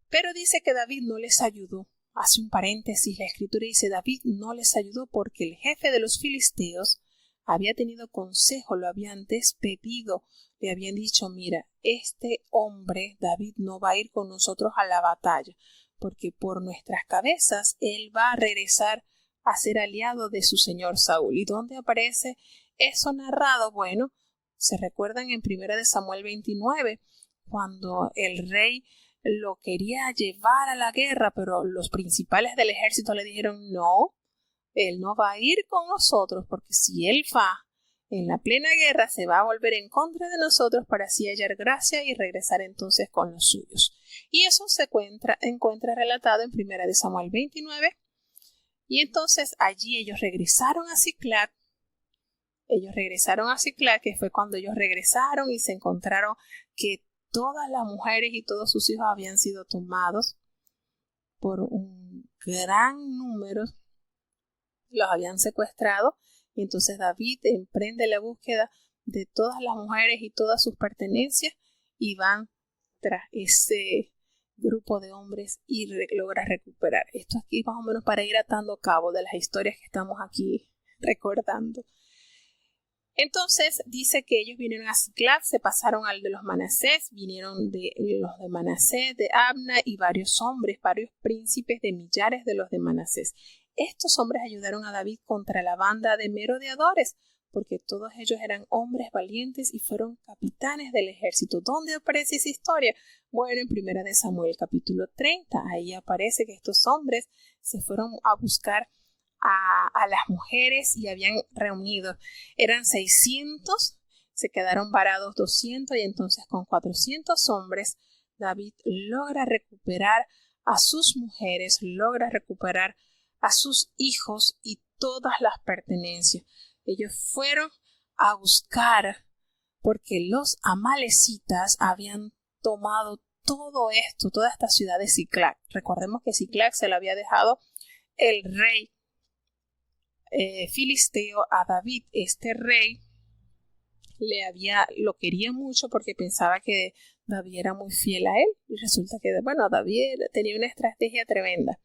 pero dice que David no les ayudó. Hace un paréntesis, la escritura dice: David no les ayudó porque el jefe de los filisteos había tenido consejo, lo habían despedido, le habían dicho, mira, este hombre, David, no va a ir con nosotros a la batalla, porque por nuestras cabezas él va a regresar a ser aliado de su señor Saúl. ¿Y dónde aparece eso narrado? Bueno, se recuerdan en 1 de Samuel 29, cuando el rey lo quería llevar a la guerra, pero los principales del ejército le dijeron, no, él no va a ir con nosotros, porque si él va en la plena guerra, se va a volver en contra de nosotros para así hallar gracia y regresar entonces con los suyos. Y eso se encuentra relatado en 1 de Samuel 29. Y entonces allí ellos regresaron a Siclag. Que fue cuando ellos regresaron y se encontraron que todas las mujeres y todos sus hijos habían sido tomados por un gran número, los habían secuestrado, y entonces David emprende la búsqueda de todas las mujeres y todas sus pertenencias y van tras ese grupo de hombres y logra recuperar. Esto aquí más o menos para ir atando cabo de las historias que estamos aquí recordando. Entonces dice que ellos vinieron a Siclag, se pasaron al de los Manasés, vinieron de los de Manasés, de Abna y varios hombres, varios príncipes de millares de los de Manasés. Estos hombres ayudaron a David contra la banda de merodeadores, porque todos ellos eran hombres valientes y fueron capitanes del ejército. ¿Dónde aparece esa historia? Bueno, en 1 de Samuel capítulo 30, ahí aparece que estos hombres se fueron a buscar a las mujeres y habían reunido, eran 600, se quedaron varados 200 y entonces con 400 hombres David logra recuperar a sus mujeres, logra recuperar a sus hijos y todas las pertenencias. Ellos fueron a buscar porque los amalecitas habían tomado todo esto, toda esta ciudad de Siclag. Recordemos que Siclag se lo había dejado el rey filisteo a David. Este rey lo quería mucho porque pensaba que David era muy fiel a él, y resulta que David tenía una estrategia tremenda.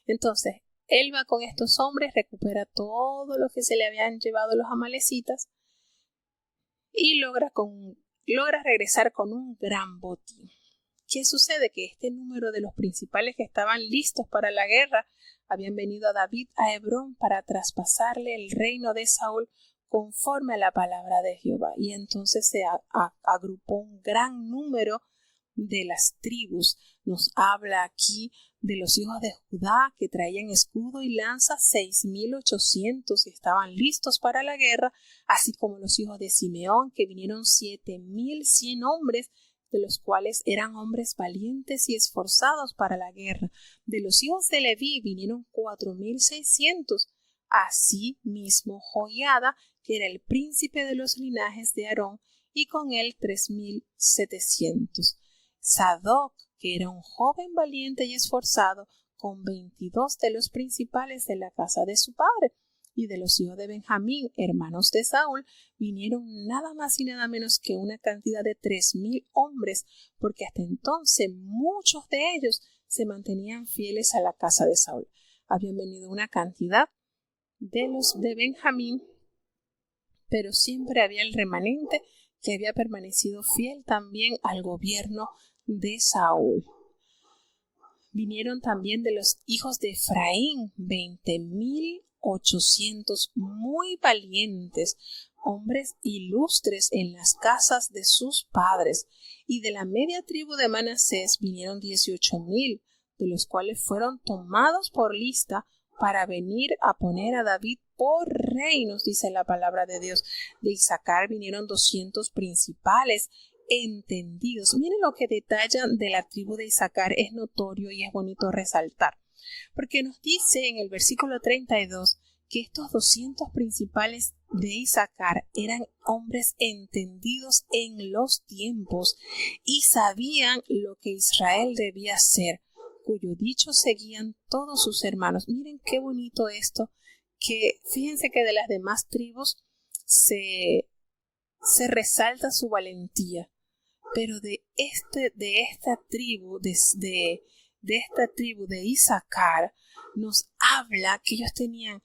Entonces él va con estos hombres, recupera todo lo que se le habían llevado los amalecitas y logra regresar con un gran botín. ¿Qué sucede? Que este número de los principales que estaban listos para la guerra habían venido a David a Hebrón para traspasarle el reino de Saúl conforme a la palabra de Jehová. Y entonces se agrupó un gran número de las tribus. Nos habla aquí de los hijos de Judá que traían escudo y lanza, 6,800 que estaban listos para la guerra, así como los hijos de Simeón que vinieron 7,100 hombres, de los cuales eran hombres valientes y esforzados para la guerra. De los hijos de Leví vinieron 4,600. Así mismo Joiada, que era el príncipe de los linajes de Aarón, y con él 3,700. Sadoc, que era un joven valiente y esforzado, con 22 de los principales de la casa de su padre. Y de los hijos de Benjamín, hermanos de Saúl, vinieron nada más y nada menos que una cantidad de 3,000 hombres, porque hasta entonces muchos de ellos se mantenían fieles a la casa de Saúl. Habían venido una cantidad de los de Benjamín, pero siempre había el remanente que había permanecido fiel también al gobierno de Saúl. Vinieron también de los hijos de Efraín 20,800 muy valientes, hombres ilustres en las casas de sus padres, y de la media tribu de Manasés vinieron 18,000, de los cuales fueron tomados por lista para venir a poner a David por rey, nos dice la palabra de Dios. De Isaacar vinieron 200 principales entendidos. Miren lo que detallan de la tribu de Isaacar, es notorio y es bonito resaltar, porque nos dice en el versículo 32 que estos 200 principales de Isaacar eran hombres entendidos en los tiempos y sabían lo que Israel debía hacer, cuyo dicho seguían todos sus hermanos. Miren qué bonito esto, que fíjense que de las demás tribus se resalta su valentía, pero de esta tribu de Isaacar nos habla que ellos tenían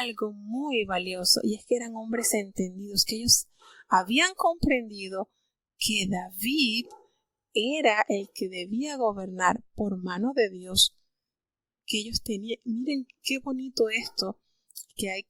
algo muy valioso, y es que eran hombres entendidos, que ellos habían comprendido que David era el que debía gobernar por mano de Dios, que ellos tenían. Miren qué bonito esto que hay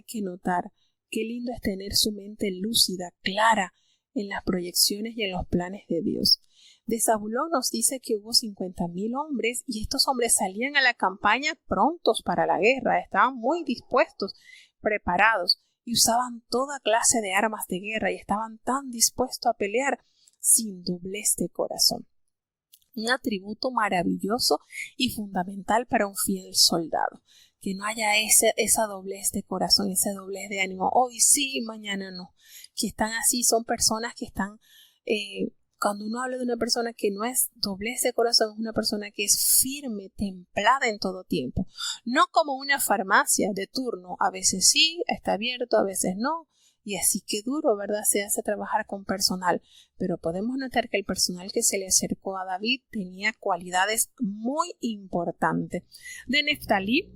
que notar. Qué lindo es tener su mente lúcida, clara en las proyecciones y en los planes de Dios. De Zabulón nos dice que hubo 50,000 hombres, y estos hombres salían a la campaña prontos para la guerra, estaban muy dispuestos, preparados, y usaban toda clase de armas de guerra, y estaban tan dispuestos a pelear sin doblez de corazón. Un atributo maravilloso y fundamental para un fiel soldado. Que no haya esa doblez de corazón, ese doblez de ánimo. Hoy sí, mañana no. Que están así, son personas que están... cuando uno habla de una persona que no es doblez de corazón, es una persona que es firme, templada en todo tiempo. No como una farmacia de turno. A veces sí, está abierto, a veces no. Y así que duro, ¿verdad? Se hace trabajar con personal. Pero podemos notar que el personal que se le acercó a David tenía cualidades muy importantes. De Neftalí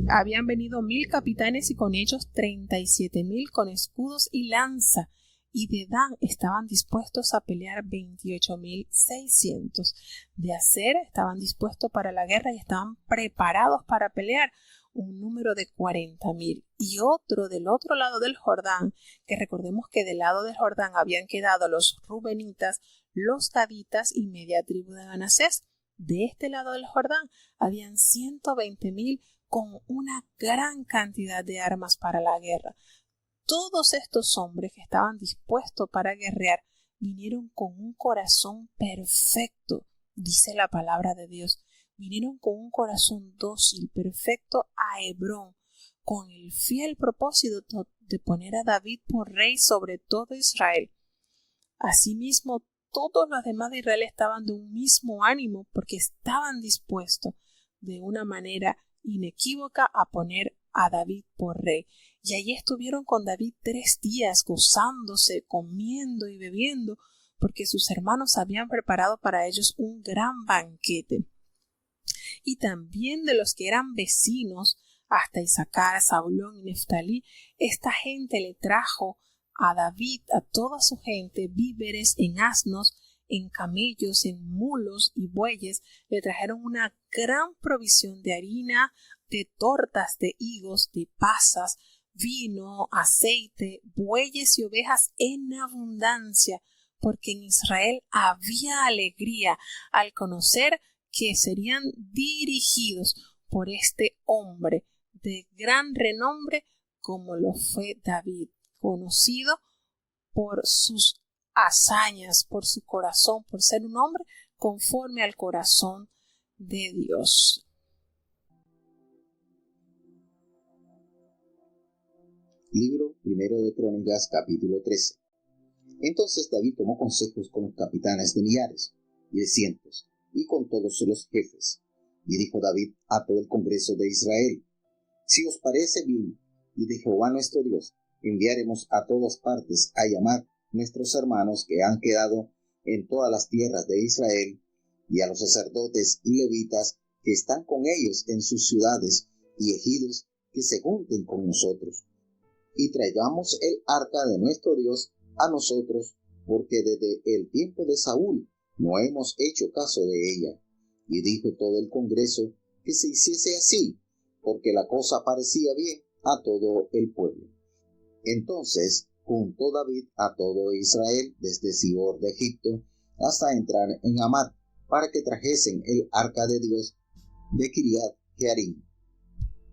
habían venido 1,000 capitanes y con ellos 37,000 con escudos y lanza. Y de Dan estaban dispuestos a pelear 28,600. De Aser estaban dispuestos para la guerra y estaban preparados para pelear un número de 40,000. Y otro del otro lado del Jordán, que recordemos que del lado del Jordán habían quedado los rubenitas, los gaditas y media tribu de Manasés. De este lado del Jordán habían 120,000 con una gran cantidad de armas para la guerra. Todos estos hombres que estaban dispuestos para guerrear vinieron con un corazón perfecto, dice la palabra de Dios. Vinieron con un corazón dócil, perfecto a Hebrón, con el fiel propósito de poner a David por rey sobre todo Israel. Asimismo, todos los demás de Israel estaban de un mismo ánimo, porque estaban dispuestos de una manera inequívoca a poner a David por rey. Y allí estuvieron con David 3 días, gozándose, comiendo y bebiendo, porque sus hermanos habían preparado para ellos un gran banquete. Y también de los que eran vecinos, hasta Isaacar, Zabulón y Neftalí, esta gente le trajo a David, a toda su gente, víveres en asnos, en camellos, en mulos y bueyes. Le trajeron una gran provisión de harina, de tortas de higos, de pasas, vino, aceite, bueyes y ovejas en abundancia, porque en Israel había alegría al conocer que serían dirigidos por este hombre de gran renombre como lo fue David, conocido por sus hazañas, por su corazón, por ser un hombre conforme al corazón de Dios. Libro primero de Crónicas, capítulo 13. Entonces David tomó consejos con los capitanes de millares y de cientos, y con todos los jefes. Y dijo David a todo el congreso de Israel: si os parece bien, y de Jehová nuestro Dios, enviaremos a todas partes a llamar nuestros hermanos que han quedado en todas las tierras de Israel, y a los sacerdotes y levitas que están con ellos en sus ciudades y ejidos, que se junten con nosotros, y traigamos el arca de nuestro Dios a nosotros, porque desde el tiempo de Saúl no hemos hecho caso de ella. Y dijo todo el congreso que se hiciese así, porque la cosa parecía bien a todo el pueblo. Entonces juntó David a todo Israel desde Sibor de Egipto hasta entrar en Amad, para que trajesen el arca de Dios de Kiriat Jearim.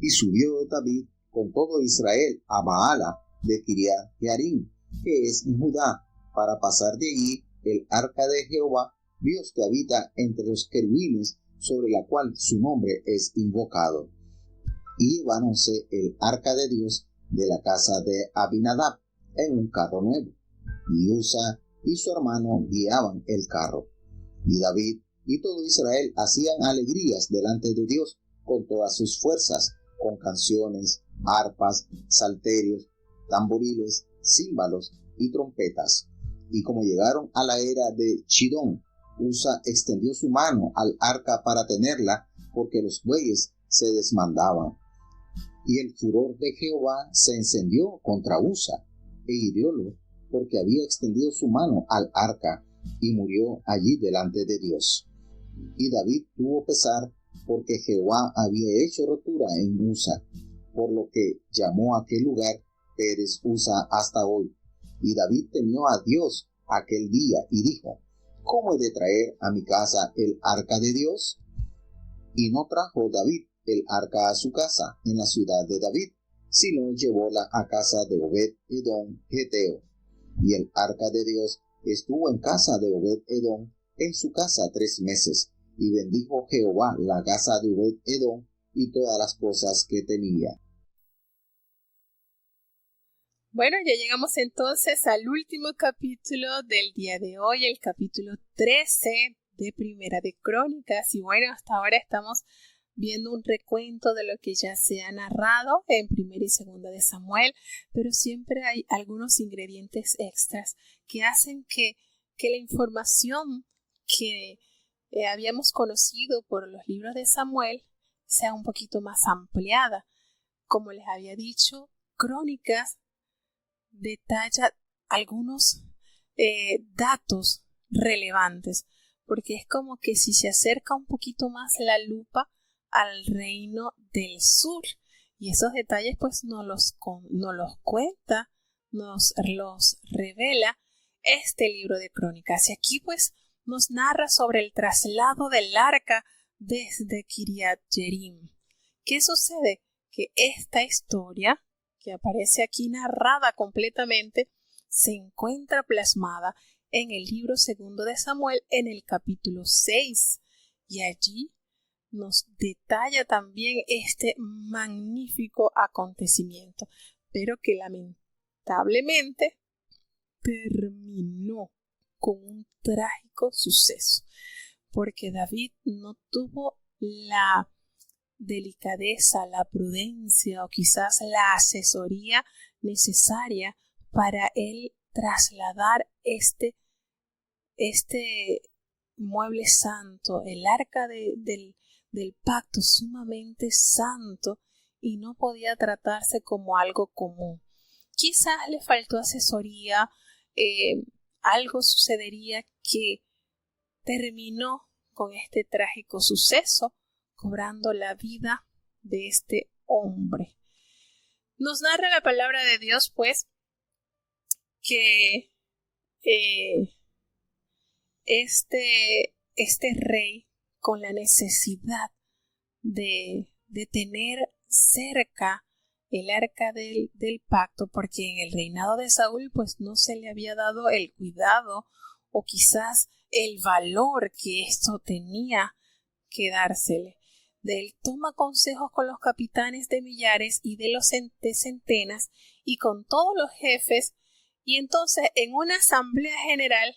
Y subió David con todo Israel a Baala de Kiriat Jearim, que es en Judá, para pasar de allí el arca de Jehová, Dios que habita entre los querubines, sobre la cual su nombre es invocado. Y lleváronse el arca de Dios de la casa de Abinadab en un carro nuevo, y Usa y su hermano guiaban el carro. Y David y todo Israel hacían alegrías delante de Dios con todas sus fuerzas, con canciones, arpas, salterios, tamboriles, címbalos y trompetas. Y como llegaron a la era de Chidón, Usa extendió su mano al arca para tenerla, porque los bueyes se desmandaban. Y el furor de Jehová se encendió contra Usa, e hiriólo, porque había extendido su mano al arca, y murió allí delante de Dios. Y David tuvo pesar, porque Jehová había hecho rotura en Usa, por lo que llamó a aquel lugar Pérez Usa hasta hoy. Y David temió a Dios aquel día, y dijo: ¿Cómo he de traer a mi casa el arca de Dios? Y no trajo David el arca a su casa en la ciudad de David, sino llevóla a casa de Obed-edom Geteo. Y el arca de Dios estuvo en casa de Obed-edom, en su casa 3 meses, y bendijo Jehová la casa de Obed-edom y todas las cosas que tenía. Bueno, ya llegamos entonces al último capítulo del día de hoy, el capítulo 13 de Primera de Crónicas. Y bueno, hasta ahora estamos viendo un recuento de lo que ya se ha narrado en Primera y Segunda de Samuel, pero siempre hay algunos ingredientes extras que hacen que la información que habíamos conocido por los libros de Samuel sea un poquito más ampliada. Como les había dicho, Crónicas detalla algunos datos relevantes, porque es como que si se acerca un poquito más la lupa al reino del sur, y esos detalles pues nos los cuenta, nos los revela este libro de Crónicas. Y aquí pues nos narra sobre el traslado del arca desde Kiriat Jearim. ¿Qué sucede? Que esta historia que aparece aquí narrada completamente se encuentra plasmada en el libro segundo de Samuel en el capítulo 6, y allí nos detalla también este magnífico acontecimiento, pero que lamentablemente terminó con un trágico suceso, porque David no tuvo la delicadeza, la prudencia o quizás la asesoría necesaria para él trasladar este mueble santo, el arca del pacto sumamente santo, y no podía tratarse como algo común. Quizás le faltó asesoría, algo sucedería que terminó con este trágico suceso, cobrando la vida de este hombre. Nos narra la palabra de Dios, pues, que este rey, con la necesidad de tener cerca el arca del pacto, porque en el reinado de Saúl pues no se le había dado el cuidado o quizás el valor que esto tenía que dársele. De él toma consejos con los capitanes de millares y de los de centenas y con todos los jefes, y entonces en una asamblea general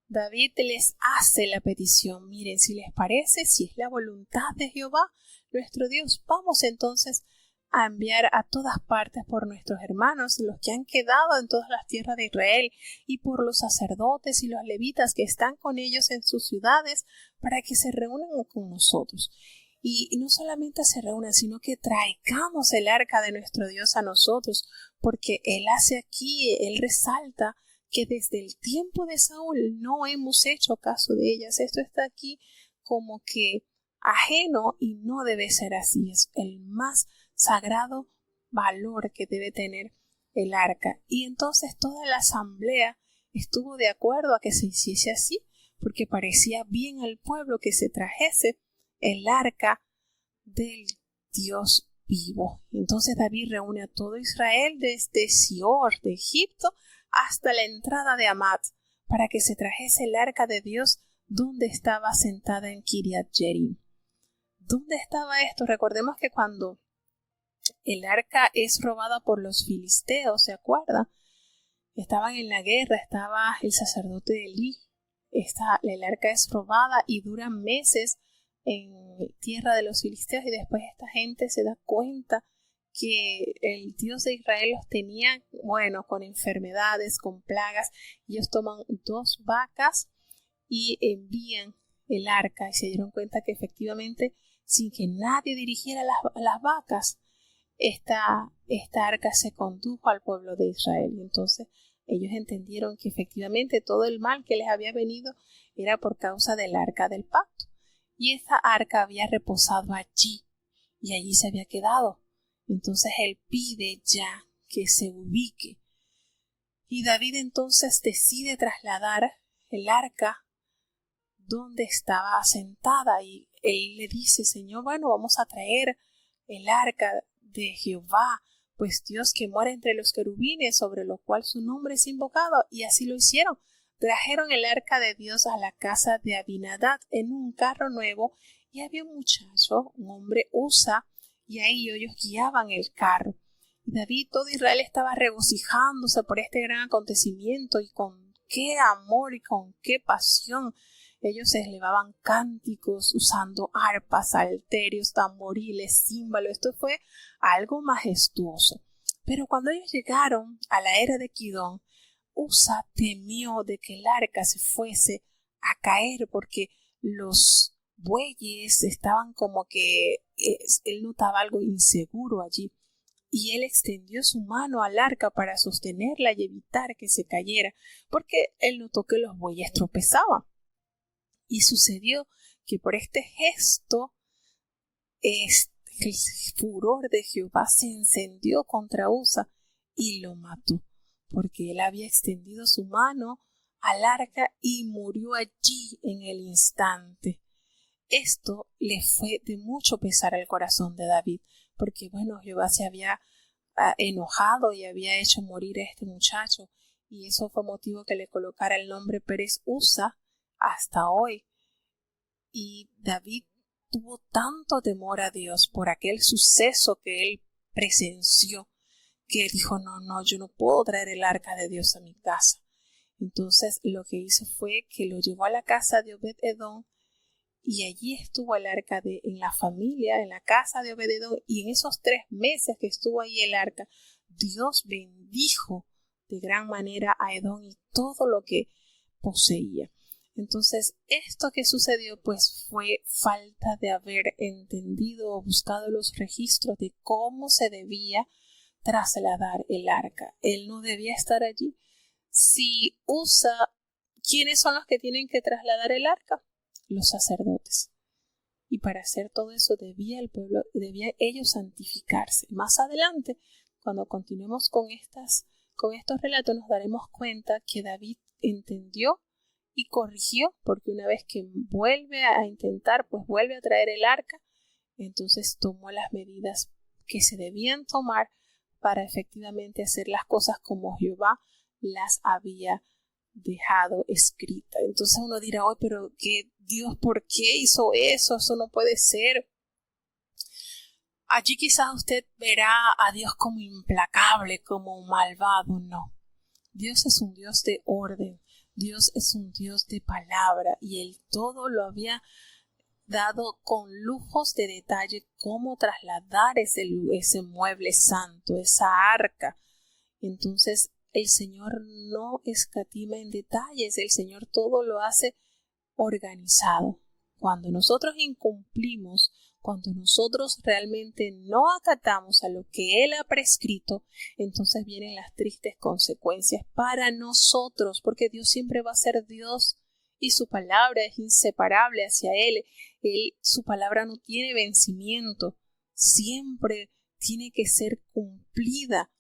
David les hace la petición: miren, si les parece, si es la voluntad de Jehová nuestro Dios, vamos entonces a enviar a todas partes por nuestros hermanos, los que han quedado en todas las tierras de Israel, y por los sacerdotes y los levitas que están con ellos en sus ciudades, para que se reúnan con nosotros. Y no solamente se reúnan, sino que traigamos el arca de nuestro Dios a nosotros, porque él hace aquí, él resalta que desde el tiempo de Saúl no hemos hecho caso de ellas. Esto está aquí como que ajeno, y no debe ser así. Es el más sagrado valor que debe tener el arca. Y entonces toda la asamblea estuvo de acuerdo a que se hiciese así, porque parecía bien al pueblo que se trajese el arca del Dios vivo. Entonces David reúne a todo Israel desde Sior de Egipto hasta la entrada de Amat, para que se trajese el arca de Dios donde estaba sentada en Kiriat Jearim. ¿Dónde estaba esto? Recordemos que cuando el arca es robada por los filisteos, ¿se acuerda? Estaban en la guerra, estaba el sacerdote Elí. El arca es robada y dura meses en tierra de los filisteos, y después esta gente se da cuenta que el Dios de Israel los tenía, bueno, con enfermedades, con plagas. Ellos toman 2 vacas y envían el arca, y se dieron cuenta que efectivamente, sin que nadie dirigiera las vacas, esta arca se condujo al pueblo de Israel. Y entonces ellos entendieron que efectivamente todo el mal que les había venido era por causa del arca del pacto. Y esa arca había reposado allí y allí se había quedado. Entonces él pide ya que se ubique. Y David entonces decide trasladar el arca donde estaba asentada. Y él le dice, Señor, bueno, vamos a traer el arca de Jehová, pues Dios que mora entre los querubines, sobre lo cual su nombre es invocado. Y así lo hicieron. Trajeron el arca de Dios a la casa de Abinadab en un carro nuevo, y había un muchacho, un hombre Usa, y ahí ellos guiaban el carro. Y David, todo Israel estaba regocijándose por este gran acontecimiento, y con qué amor y con qué pasión ellos se elevaban cánticos usando arpas, salterios, tamboriles, címbalos. Esto fue algo majestuoso. Pero cuando ellos llegaron a la era de Kidón, Usa temió de que el arca se fuese a caer, porque los bueyes estaban como que él notaba algo inseguro allí. Y él extendió su mano al arca para sostenerla y evitar que se cayera, porque él notó que los bueyes tropezaban. Y sucedió que por este gesto el furor de Jehová se encendió contra Usa y lo mató, porque él había extendido su mano al arca y murió allí en el instante. Esto le fue de mucho pesar al corazón de David, porque bueno, Jehová se había enojado y había hecho morir a este muchacho, y eso fue motivo que le colocara el nombre Pérez Usa hasta hoy. Y David tuvo tanto temor a Dios por aquel suceso que él presenció, que dijo, no, yo no puedo traer el arca de Dios a mi casa. Entonces lo que hizo fue que lo llevó a la casa de Obed-Edom, y allí estuvo el arca en la familia, en la casa de Obed-Edom, y en esos 3 meses que estuvo ahí el arca, Dios bendijo de gran manera a Edom y todo lo que poseía. Entonces, esto que sucedió pues fue falta de haber entendido o buscado los registros de cómo se debía trasladar el arca. Él no debía estar allí. Si Usa, ¿quiénes son los que tienen que trasladar el arca? Los sacerdotes. Y para hacer todo eso debía ellos santificarse. Más adelante, cuando continuemos con estos relatos, nos daremos cuenta que David entendió y corrigió, porque una vez que vuelve a intentar, pues vuelve a traer el arca, entonces tomó las medidas que se debían tomar para efectivamente hacer las cosas como Jehová las había dejado escrita. Entonces uno dirá, oh, pero ¿qué Dios, por qué hizo eso? Eso no puede ser. Allí quizás usted verá a Dios como implacable, como malvado. No. Dios es un Dios de orden. Dios es un Dios de palabra, y Él todo lo había dado con lujos de detalle, cómo trasladar ese mueble santo, esa arca. Entonces el Señor no escatima en detalles, el Señor todo lo hace organizado. Cuando nosotros incumplimos, cuando nosotros realmente no acatamos a lo que Él ha prescrito, entonces vienen las tristes consecuencias para nosotros, porque Dios siempre va a ser Dios y su palabra es inseparable hacia Él. Su palabra no tiene vencimiento, siempre tiene que ser cumplida.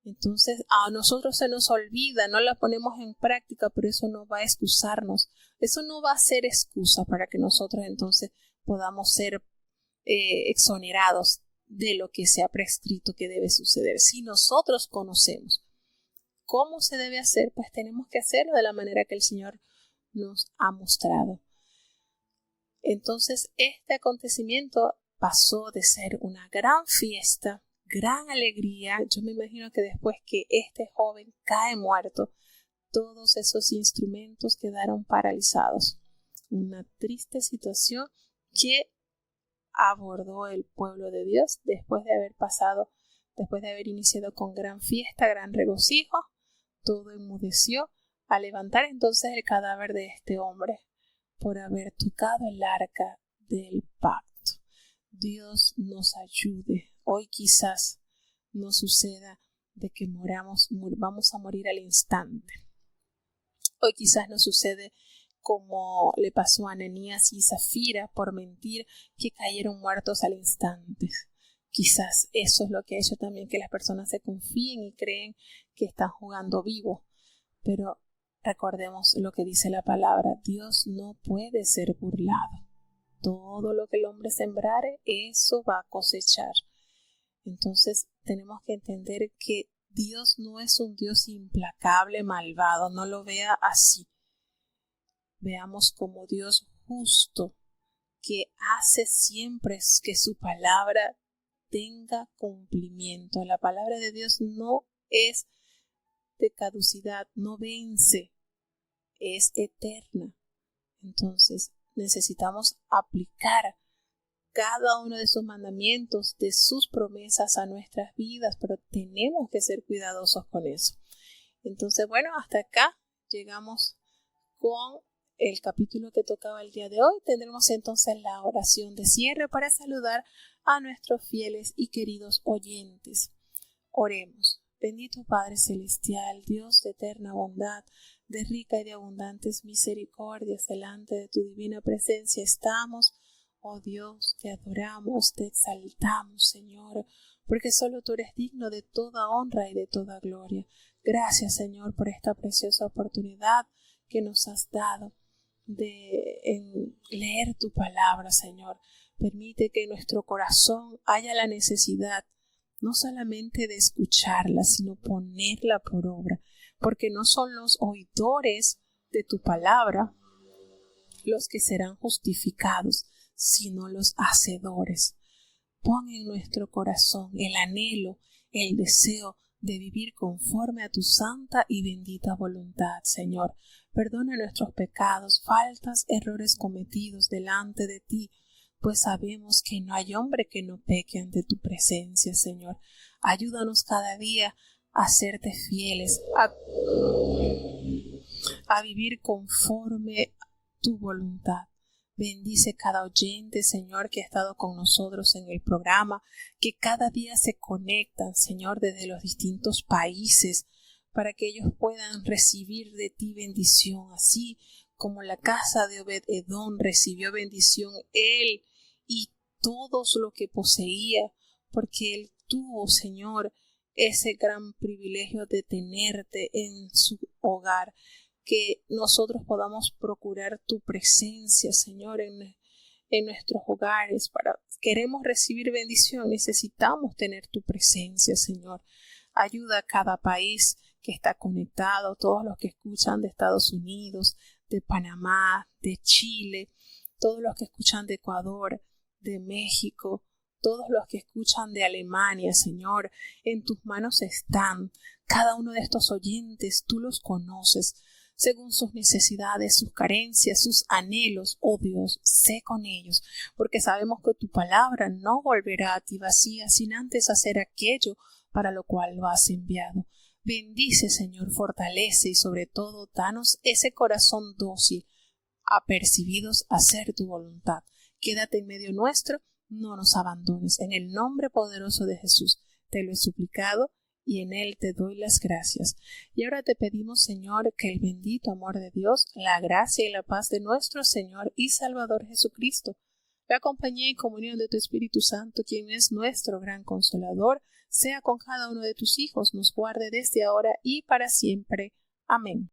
Entonces a nosotros se nos olvida, no la ponemos en práctica, pero eso no va a excusarnos, eso no va a ser excusa para que nosotros entonces podamos ser exonerados de lo que se ha prescrito que debe suceder. Si nosotros conocemos cómo se debe hacer, pues tenemos que hacerlo de la manera que el Señor nos ha mostrado. Entonces este acontecimiento pasó de ser una gran fiesta, gran alegría. Yo me imagino que después que este joven cae muerto, todos esos instrumentos quedaron paralizados. Una triste situación que abordó el pueblo de Dios después de haber iniciado con gran fiesta, gran regocijo. Todo enmudeció al levantar entonces el cadáver de este hombre por haber tocado el arca del pacto. Dios nos ayude. Hoy quizás no suceda de que vamos a morir al instante. Hoy quizás no sucede como le pasó a Ananías y Zafira por mentir, que cayeron muertos al instante. Quizás eso es lo que ha hecho también que las personas se confíen y creen que están jugando vivo. Pero recordemos lo que dice la palabra: Dios no puede ser burlado. Todo lo que el hombre sembrare, eso va a cosechar. Entonces tenemos que entender que Dios no es un Dios implacable, malvado, no lo vea así. Veamos como Dios justo, que hace siempre que su palabra tenga cumplimiento. La palabra de Dios no es de caducidad, no vence, es eterna. Entonces necesitamos aplicar cada uno de sus mandamientos, de sus promesas a nuestras vidas, pero tenemos que ser cuidadosos con eso. Entonces, bueno, hasta acá llegamos con el capítulo que tocaba el día de hoy. Tendremos entonces la oración de cierre para saludar a nuestros fieles y queridos oyentes. Oremos. Bendito Padre Celestial, Dios de eterna bondad, de rica y de abundantes misericordias, delante de tu divina presencia estamos. Oh Dios, te adoramos, te exaltamos, Señor, porque solo tú eres digno de toda honra y de toda gloria. Gracias, Señor, por esta preciosa oportunidad que nos has dado de leer tu palabra, Señor. Permite que en nuestro corazón haya la necesidad no solamente de escucharla, sino ponerla por obra, porque no son los oidores de tu palabra los que serán justificados, sino los hacedores. Pon en nuestro corazón el anhelo, el deseo de vivir conforme a tu santa y bendita voluntad, Señor. Perdona nuestros pecados, faltas, errores cometidos delante de ti, pues sabemos que no hay hombre que no peque ante tu presencia, Señor. Ayúdanos cada día a serte fieles, a vivir conforme a tu voluntad. Bendice cada oyente, Señor, que ha estado con nosotros en el programa, que cada día se conectan, Señor, desde los distintos países, para que ellos puedan recibir de ti bendición, así como la casa de Obed-Edom recibió bendición él y todos lo que poseía, porque él tuvo, Señor, ese gran privilegio de tenerte en su hogar. Que nosotros podamos procurar tu presencia, Señor, en nuestros hogares. Queremos recibir bendición, necesitamos tener tu presencia, Señor. Ayuda a cada país que está conectado, todos los que escuchan de Estados Unidos, de Panamá, de Chile, todos los que escuchan de Ecuador, de México, todos los que escuchan de Alemania, Señor. En tus manos están. Cada uno de estos oyentes, tú los conoces. Según sus necesidades, sus carencias, sus anhelos, oh Dios, sé con ellos, porque sabemos que tu palabra no volverá a ti vacía, sin antes hacer aquello para lo cual lo has enviado. Bendice, Señor, fortalece y sobre todo danos ese corazón dócil, apercibidos a hacer tu voluntad. Quédate en medio nuestro, no nos abandones. En el nombre poderoso de Jesús te lo he suplicado, y en él te doy las gracias. Y ahora te pedimos, Señor, que el bendito amor de Dios, la gracia y la paz de nuestro Señor y Salvador Jesucristo, la compañía y comunión de tu Espíritu Santo, quien es nuestro gran consolador, sea con cada uno de tus hijos, nos guarde desde ahora y para siempre. Amén.